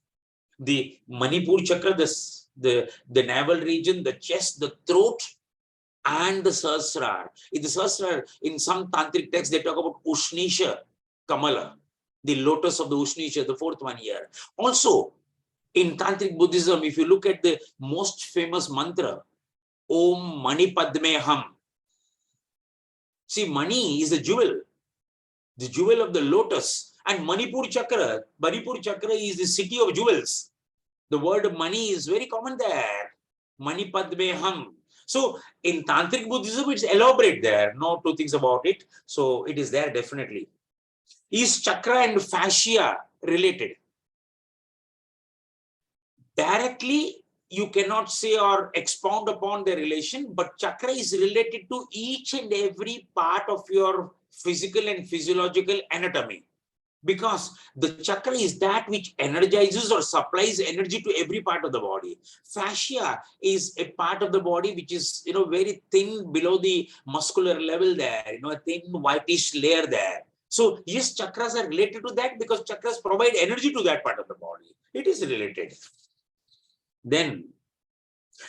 the Manipur chakra, the navel region, the chest, the throat, and the Sahasrara. In the Sahasrara, in some tantric texts, they talk about Ushnisha Kamala, the lotus of the Ushnisha, the fourth one here. Also, in Tantric Buddhism, if you look at the most famous mantra, Om Mani Padme Hum. See, Mani is the jewel of the lotus. And Manipur Chakra is the city of jewels. The word money is very common there. Mani Padme Hum. So in Tantric Buddhism, it's elaborate there. No two things about it. So it is there definitely. Is chakra and fascia related? Directly, you cannot say or expound upon the relation, but chakra is related to each and every part of your physical and physiological anatomy. Because the chakra is that which energizes or supplies energy to every part of the body. Fascia is a part of the body which is, very thin below the muscular level there, a thin whitish layer there. So yes, chakras are related to that because chakras provide energy to that part of the body. It is related. Then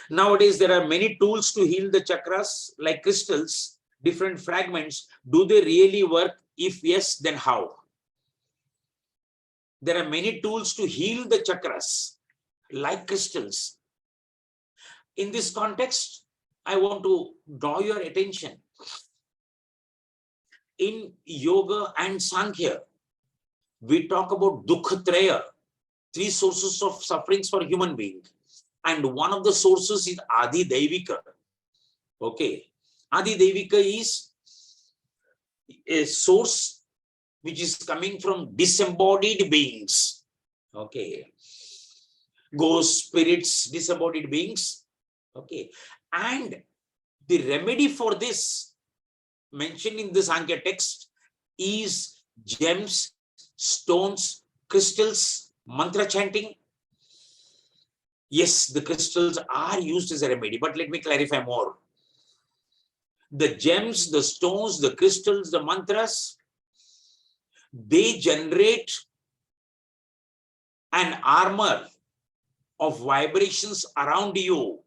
nowadays there are many tools to heal the chakras like crystals, different fragments. Do they really work? If yes, then how? There are many tools to heal the chakras, like crystals. In this context, I want to draw your attention. In yoga and Sankhya, we talk about Dukhatraya, 3 sources of sufferings for human being. And one of the sources is Adi Devika. Okay. Adi Devika is a source which is coming from disembodied beings. Okay. Ghosts, spirits, disembodied beings. Okay. And the remedy for this, mentioned in the Sankhya text, is gems, stones, crystals, mantra chanting. Yes, the crystals are used as a remedy, but let me clarify more. The gems, the stones, the crystals, the mantras, they generate an armor of vibrations around you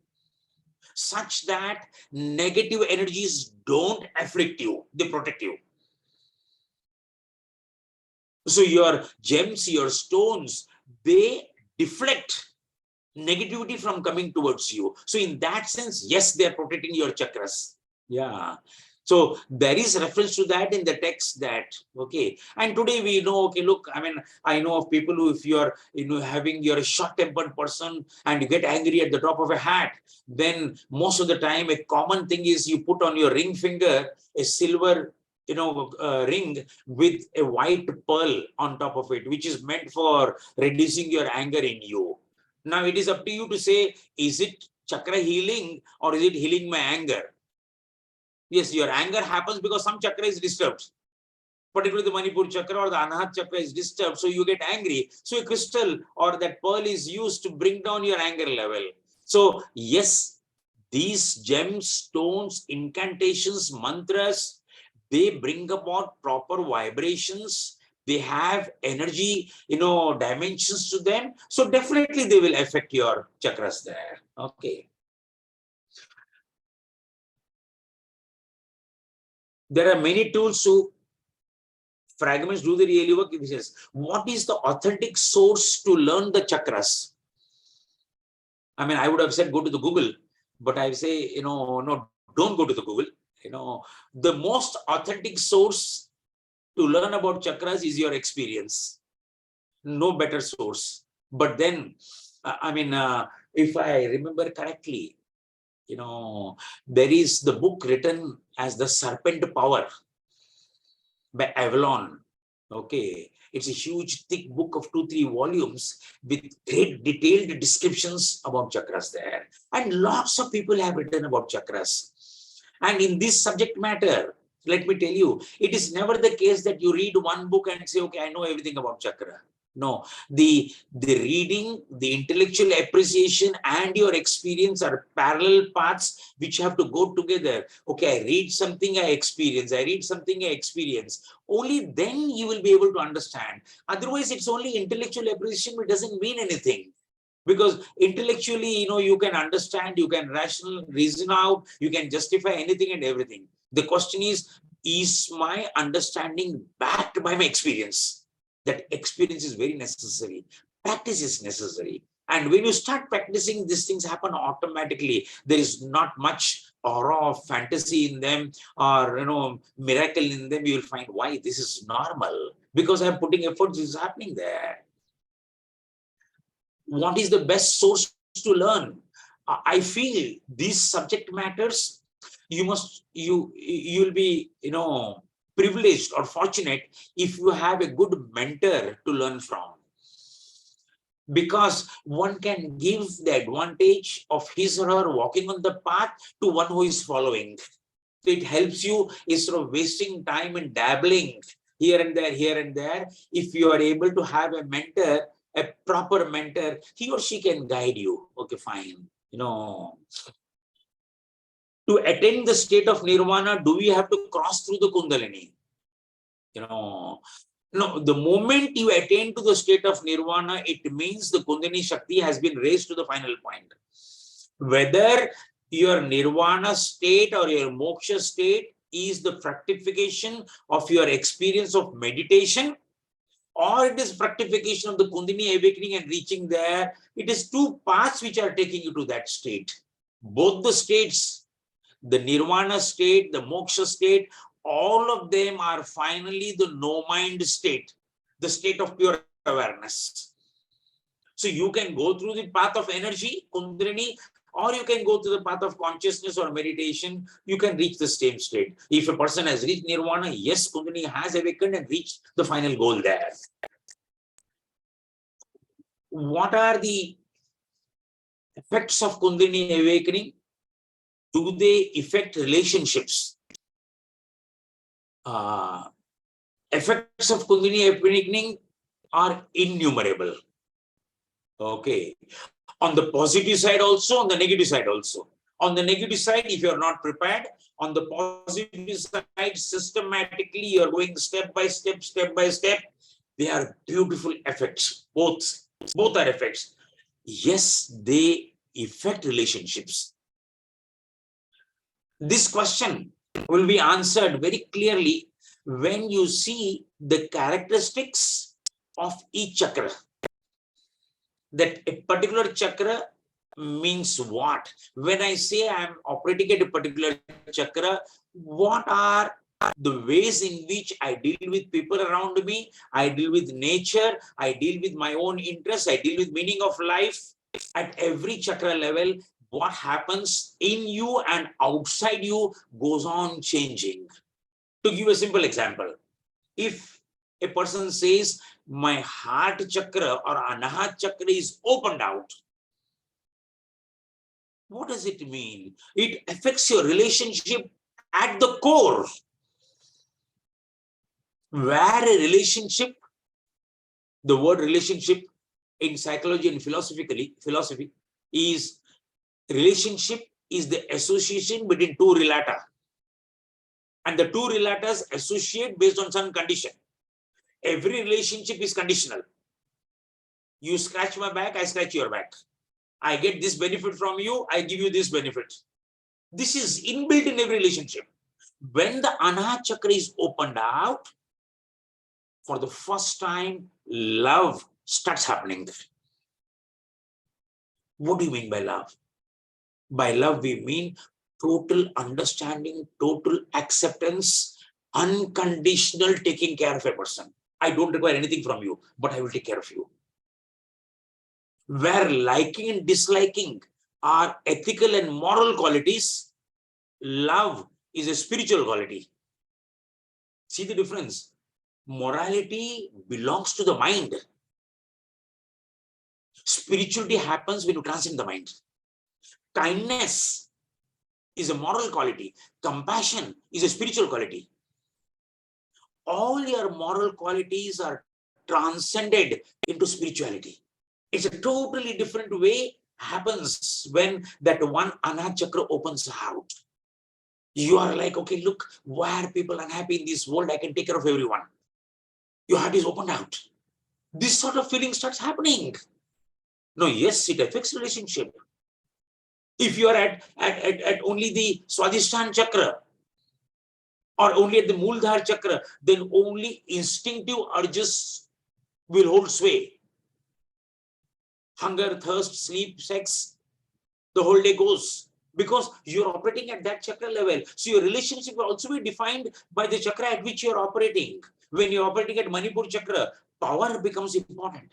such that negative energies don't afflict you, they protect you. So your gems, your stones, they deflect negativity from coming towards you. So in that sense, yes, they are protecting your chakras. Yeah. So there is reference to that in the text that, okay. And today we know, okay, look, I know of people who, if you're, you're a short-tempered person and you get angry at the drop of a hat, then most of the time, a common thing is you put on your ring finger a silver, ring with a white pearl on top of it, which is meant for reducing your anger in you. Now it is up to you to say, is it chakra healing or is it healing my anger? Yes, your anger happens because some chakra is disturbed. Particularly the Manipur chakra or the Anahat chakra is disturbed, so you get angry. So a crystal or that pearl is used to bring down your anger level. So yes, these gems, stones, incantations, mantras, they bring about proper vibrations. They have energy, dimensions to them. So definitely they will affect your chakras there. Okay. There are many tools to fragments. Do they really work? What is the authentic source to learn the chakras? I would have said go to the Google, but I say, no, don't go to the Google. The most authentic source to learn about chakras is your experience. No better source. But then, if I remember correctly, there is the book written as The Serpent Power by Avalon. Okay. It's a huge, thick book of 2-3 volumes with great detailed descriptions about chakras there. And lots of people have written about chakras. And in this subject matter, let me tell you, it is never the case that you read one book and say, okay, I know everything about chakra. No, the reading, the intellectual appreciation and your experience are parallel paths which have to go together. Okay, I read something, I experience. I read something, I experience. Only then you will be able to understand. Otherwise, it's only intellectual appreciation, it doesn't mean anything. Because intellectually, you can understand, you can reason out, you can justify anything and everything. The question is my understanding backed by my experience? That experience is very necessary. Practice is necessary. And when you start practicing, these things happen automatically. There is not much aura of fantasy in them or, miracle in them. You will find why this is normal. Because I'm putting efforts, this is happening there. What is the best source to learn? I feel these subject matters, you'll be, privileged or fortunate if you have a good mentor to learn from. because one can give the advantage of his or her walking on the path to one who is following. It helps you instead of wasting time and dabbling here and there. If you are able to have a mentor, a proper mentor, he or she can guide you. Okay, fine. To attain the state of nirvana, do we have to cross through the Kundalini? No, the moment you attain to the state of nirvana, it means the Kundalini Shakti has been raised to the final point. Whether your nirvana state or your moksha state is the fructification of your experience of meditation, or it is fructification of the Kundalini awakening and reaching there, it is two paths which are taking you to that state. Both the states, the nirvana state, the moksha state, all of them are finally the no-mind state, the state of pure awareness. So you can go through the path of energy, Kundalini, or you can go to the path of consciousness or meditation. You can reach the same state. If a person has reached nirvana, yes, Kundalini has awakened and reached the final goal there. What are the effects of Kundalini awakening? Do they affect relationships? Effects of Kundalini awakening are innumerable. Okay. On the positive side also, on the negative side also. On the negative side, if you are not prepared, on the positive side, systematically you are going step by step. They are beautiful effects. Both are effects. Yes, they affect relationships. This question will be answered very clearly when you see the characteristics of each chakra. That a particular chakra means what? When I say I am operating at a particular chakra, what are the ways in which I deal with people around me? I deal with nature, I deal with my own interests, I deal with meaning of life. At every chakra level, what happens in you and outside you goes on changing. To give a simple example, if a person says, my heart chakra or anahat chakra is opened out, what does it mean? It affects your relationship at the core. Where a relationship, the word relationship in psychology and philosophy is, relationship is the association between two relata. And the two relatas associate based on some condition. Every relationship is conditional. You scratch my back, I scratch your back. I get this benefit from you, I give you this benefit. This is inbuilt in every relationship. When the Anahat chakra is opened out, for the first time, love starts happening. What do you mean by love? By love, we mean total understanding, total acceptance, unconditional taking care of a person. I don't require anything from you, but I will take care of you. Where liking and disliking are ethical and moral qualities, love is a spiritual quality. See the difference? Morality belongs to the mind. Spirituality happens when you transcend the mind. Kindness is a moral quality. Compassion is a spiritual quality. All your moral qualities are transcended into spirituality. It's a totally different way happens when that one Anahat chakra opens out. You are like, okay, look, why are people unhappy in this world? I can take care of everyone. Your heart is opened out. This sort of feeling starts happening. No, yes, it affects relationship. If you are at only the Swadhisthana chakra or only at the Mooladhara chakra, then only instinctive urges will hold sway. Hunger, thirst, sleep, sex, the whole day goes. Because you're operating at that chakra level. So your relationship will also be defined by the chakra at which you're operating. When you're operating at Manipur chakra, power becomes important.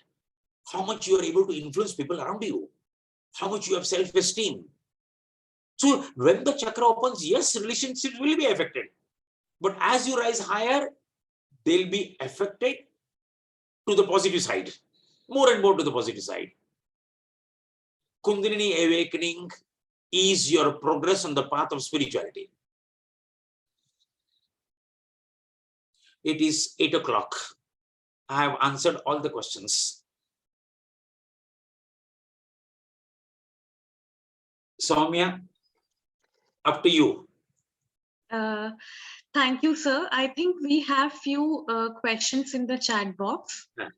How much you are able to influence people around you. How much you have self-esteem. So when the chakra opens, yes, relationships will be affected. But as you rise higher, they'll be affected to the positive side. more and more to the positive side. Kundalini Awakening is your progress on the path of spirituality. It is 8 o'clock. I have answered all the questions. Soumya, up to you. Thank you, sir. I think we have few questions in the chat box. Yeah.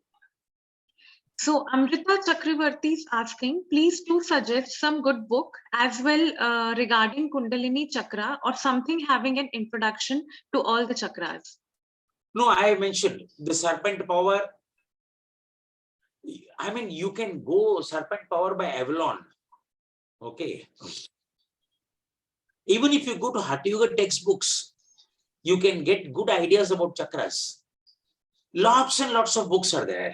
So Amrita Chakravarti is asking, please do suggest some good book as well regarding Kundalini Chakra or something having an introduction to all the chakras. No, I mentioned the serpent power. I mean, you can go serpent power by Avalon. Okay. Even if you go to Hatha Yoga textbooks, you can get good ideas about chakras. Lots and lots of books are there.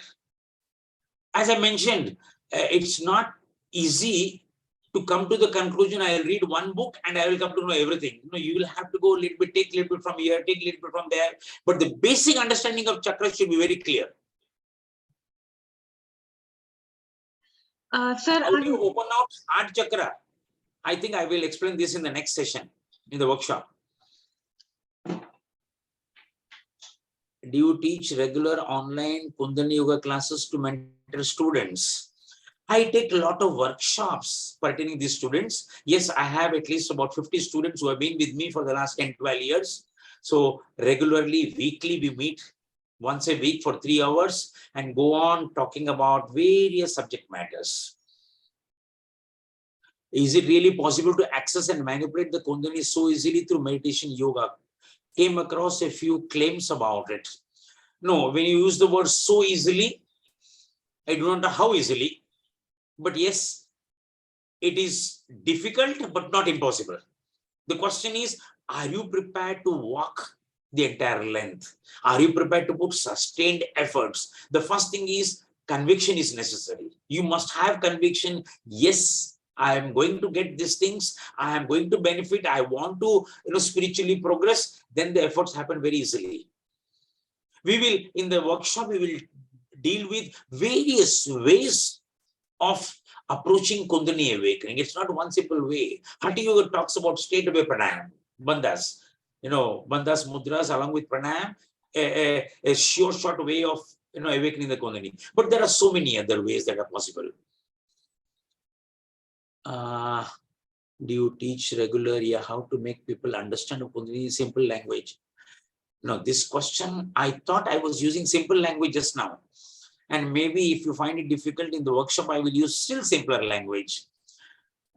As I mentioned, it's not easy to come to the conclusion. I'll read one book and I will come to know everything. No, you will have to go a little bit, take a little bit from here, take a little bit from there. But the basic understanding of chakras should be very clear. Sir, how do you open out heart chakra? I think I will explain this in the next session, in the workshop. Do you teach regular online Kundalini Yoga classes to mentor students? I take a lot of workshops pertaining these students. Yes, I have at least about 50 students who have been with me for the last 10, 12 years. So regularly, weekly, we meet once a week for 3 hours and go on talking about various subject matters. Is it really possible to access and manipulate the Kundalini so easily through meditation yoga? Came across a few claims about it. No, when you use the word so easily, I do not know how easily, but yes, it is difficult, but not impossible. The question is, are you prepared to walk the entire length? Are you prepared to put sustained efforts? The first thing is conviction is necessary. You must have conviction. Yes, I am going to get these things. I am going to benefit. I want to, spiritually progress. Then the efforts happen very easily. We will, in the workshop, we will deal with various ways of approaching Kundalini Awakening. It's not one simple way. Hatha Yoga talks about state away pranayam, bandhas. Bandhas, mudras along with pranayam, a short way of awakening the Kundalini. But there are so many other ways that are possible. Do you teach regularly how to make people understand Kundalini in simple language? No, this question, I thought I was using simple language just now. And maybe if you find it difficult in the workshop, I will use still simpler language.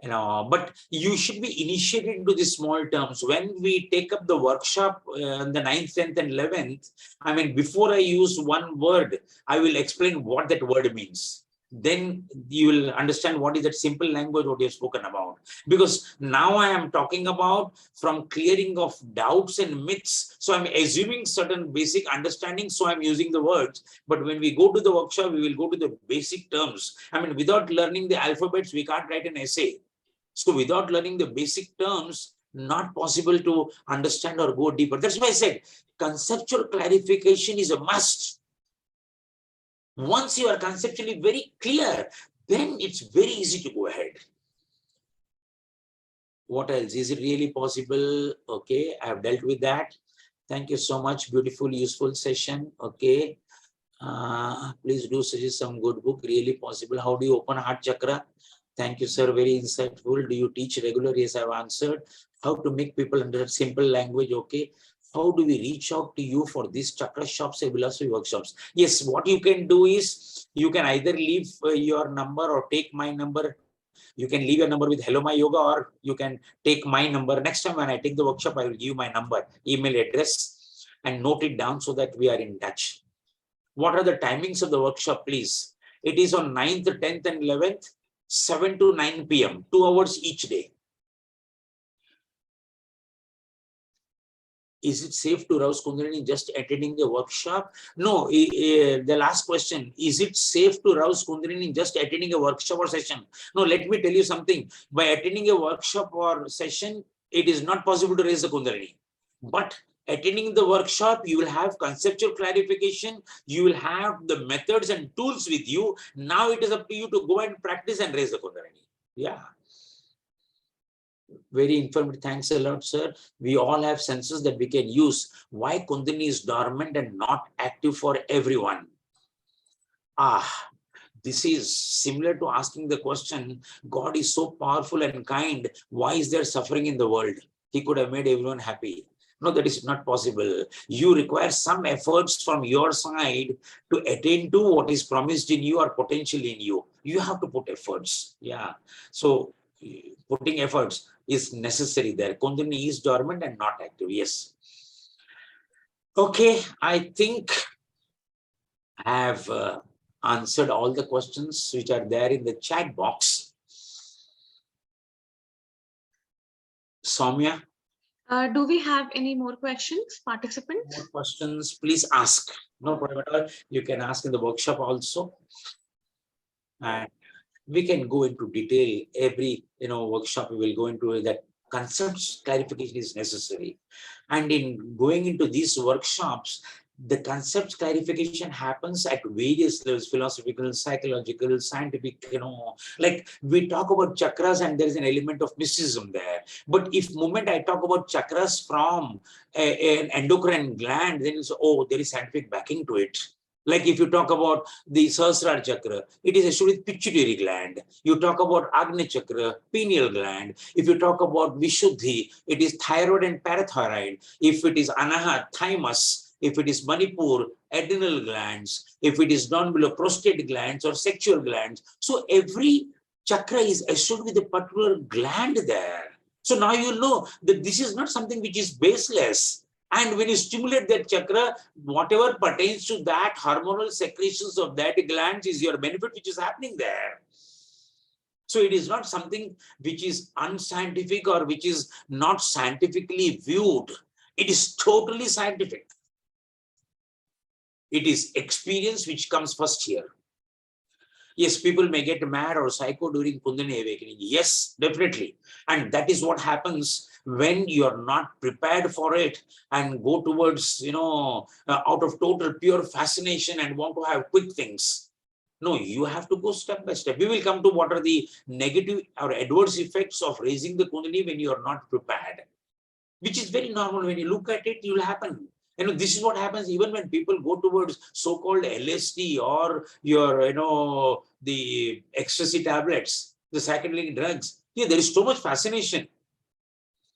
But you should be initiated into the small terms. When we take up the workshop on the 9th, 10th, and 11th, I mean, before I use one word, I will explain what that word means. Then you will understand what is that simple language what you have spoken about. Because now I am talking about from clearing of doubts and myths. So I'm assuming certain basic understanding. So I'm using the words. But when we go to the workshop, we will go to the basic terms. I mean, without learning the alphabets, we can't write an essay. So without learning the basic terms, not possible to understand or go deeper. That's why I said conceptual clarification is a must. Once you are conceptually very clear, then it's very easy to go ahead. What else? Is it really possible? Okay, I have dealt with that. Thank you so much. Beautiful, useful session. Okay. Please do suggest some good book. Really possible. How do you open heart chakra? Thank you, sir. Very insightful. Do you teach regularly? Yes, I've answered. How to make people understand simple language? Okay. How do we reach out to you for these chakra shops and philosophy workshops? Yes, what you can do is you can either leave your number or take my number. You can leave your number with hellomyyoga, or you can take my number. Next time when I take the workshop, I will give you my number, email address, and note it down so that we are in touch. What are the timings of the workshop, please? It is on 9th, 10th, and 11th, 7 to 9 p.m., 2 hours each day. Is it safe to rouse Kundalini just attending the workshop? No, the last question, is it safe to rouse Kundalini just attending a workshop or session? No, let me tell you something. By attending a workshop or session, it is not possible to raise the Kundalini. But attending the workshop, you will have conceptual clarification, you will have the methods and tools with you. Now it is up to you to go and practice and raise the Kundalini. Yeah. Very informative. Thanks a lot, sir. We all have senses that we can use. Why Kundalini is dormant and not active for everyone? This is similar to asking the question, God is so powerful and kind, why is there suffering in the world? He could have made everyone happy. No, that is not possible. You require some efforts from your side to attain to what is promised in you or potential in you. You have to put efforts. Yeah. So putting efforts is necessary there. Kundalini is dormant and not active. Yes. Okay. I think I have answered all the questions which are there in the chat box. Soumya? Do we have any more questions, participants? More questions, please ask. No problem at all. You can ask in the workshop also. And we can go into detail. Every workshop we will go into that. Concepts clarification is necessary. And in going into these workshops, the concepts clarification happens at various levels, philosophical, psychological, scientific, like we talk about chakras and there is an element of mysticism there. But if moment I talk about chakras from an endocrine gland, then it's, there is scientific backing to it. Like if you talk about the Sahasrara chakra, it is associated with pituitary gland. You talk about Agni chakra, pineal gland. If you talk about Vishuddhi, it is thyroid and parathyroid. If it is Anahat, thymus. If it is Manipur, adrenal glands. If it is down below, prostate glands or sexual glands. So every chakra is associated with a particular gland there. So now you know that this is not something which is baseless. And when you stimulate that chakra, whatever pertains to that, hormonal secretions of that glands is your benefit, which is happening there. So it is not something which is unscientific or which is not scientifically viewed. It is totally scientific. It is experience which comes first here. Yes, people may get mad or psycho during Kundalini Awakening. Yes, definitely. And that is what happens when you're not prepared for it and go towards, out of total pure fascination and want to have quick things. No, you have to go step by step. We will come to what are the negative or adverse effects of raising the Kundalini when you are not prepared, which is very normal. When you look at it, it will happen. This is what happens even when people go towards so-called LSD or your, the ecstasy tablets, the psychedelic drugs. Yeah, there is so much fascination.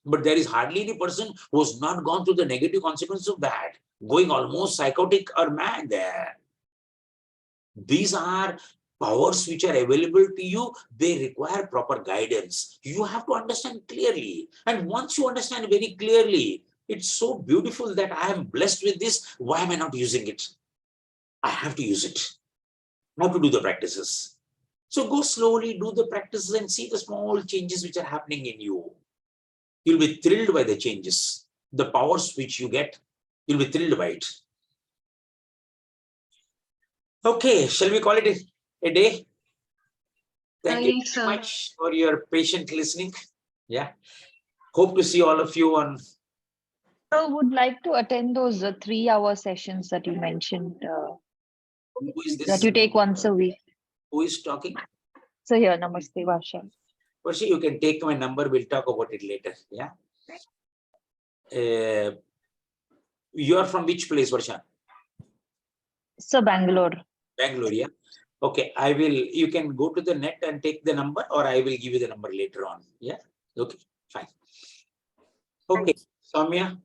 But there is hardly any person who has not gone through the negative consequences of that, going almost psychotic or mad there. These are powers which are available to you. They require proper guidance. You have to understand clearly. And once you understand very clearly, it's so beautiful that I am blessed with this. Why am I not using it? I have to use it. I have to do the practices. So go slowly, do the practices and see the small changes which are happening in you. You'll be thrilled by the changes. The powers which you get, you'll be thrilled by it. Okay, shall we call it a day? Thank you very much for your patient listening. Yeah. Hope to see all of you on. I would like to attend those 3-hour sessions that you mentioned. Who is this? That you take once a week. Who is talking? So here, Namaste, Varsha. Varsha, you can take my number. We'll talk about it later. Yeah. You are from which place, Varsha? So Bangalore. Bangalore, yeah. Okay, you can go to the net and take the number, or I will give you the number later on. Yeah. Okay, fine. Okay, Soumya.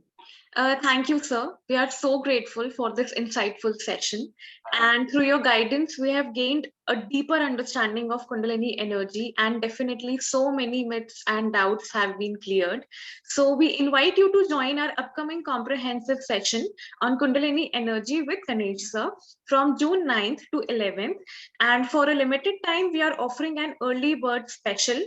Thank you, sir. We are so grateful for this insightful session. And through your guidance, we have gained a deeper understanding of Kundalini energy, and definitely so many myths and doubts have been cleared. So we invite you to join our upcoming comprehensive session on Kundalini energy with Ganesh sir from June 9th to 11th. And for a limited time, we are offering an early bird special.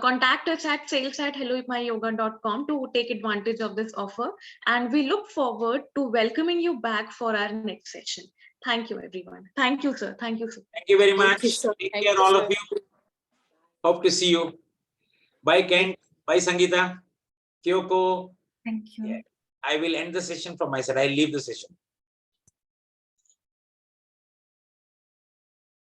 Contact us at sales@hellomyyoga.com to take advantage of this offer. And we look forward to welcoming you back for our next session. Thank you, everyone. Thank you, sir. Thank you, sir. Thank you very much. Take care, all of you. Hope to see you. Bye, Ken. Bye, Sangeeta. Kyoko. Thank you. Yeah. I will end the session from my side. I'll leave the session.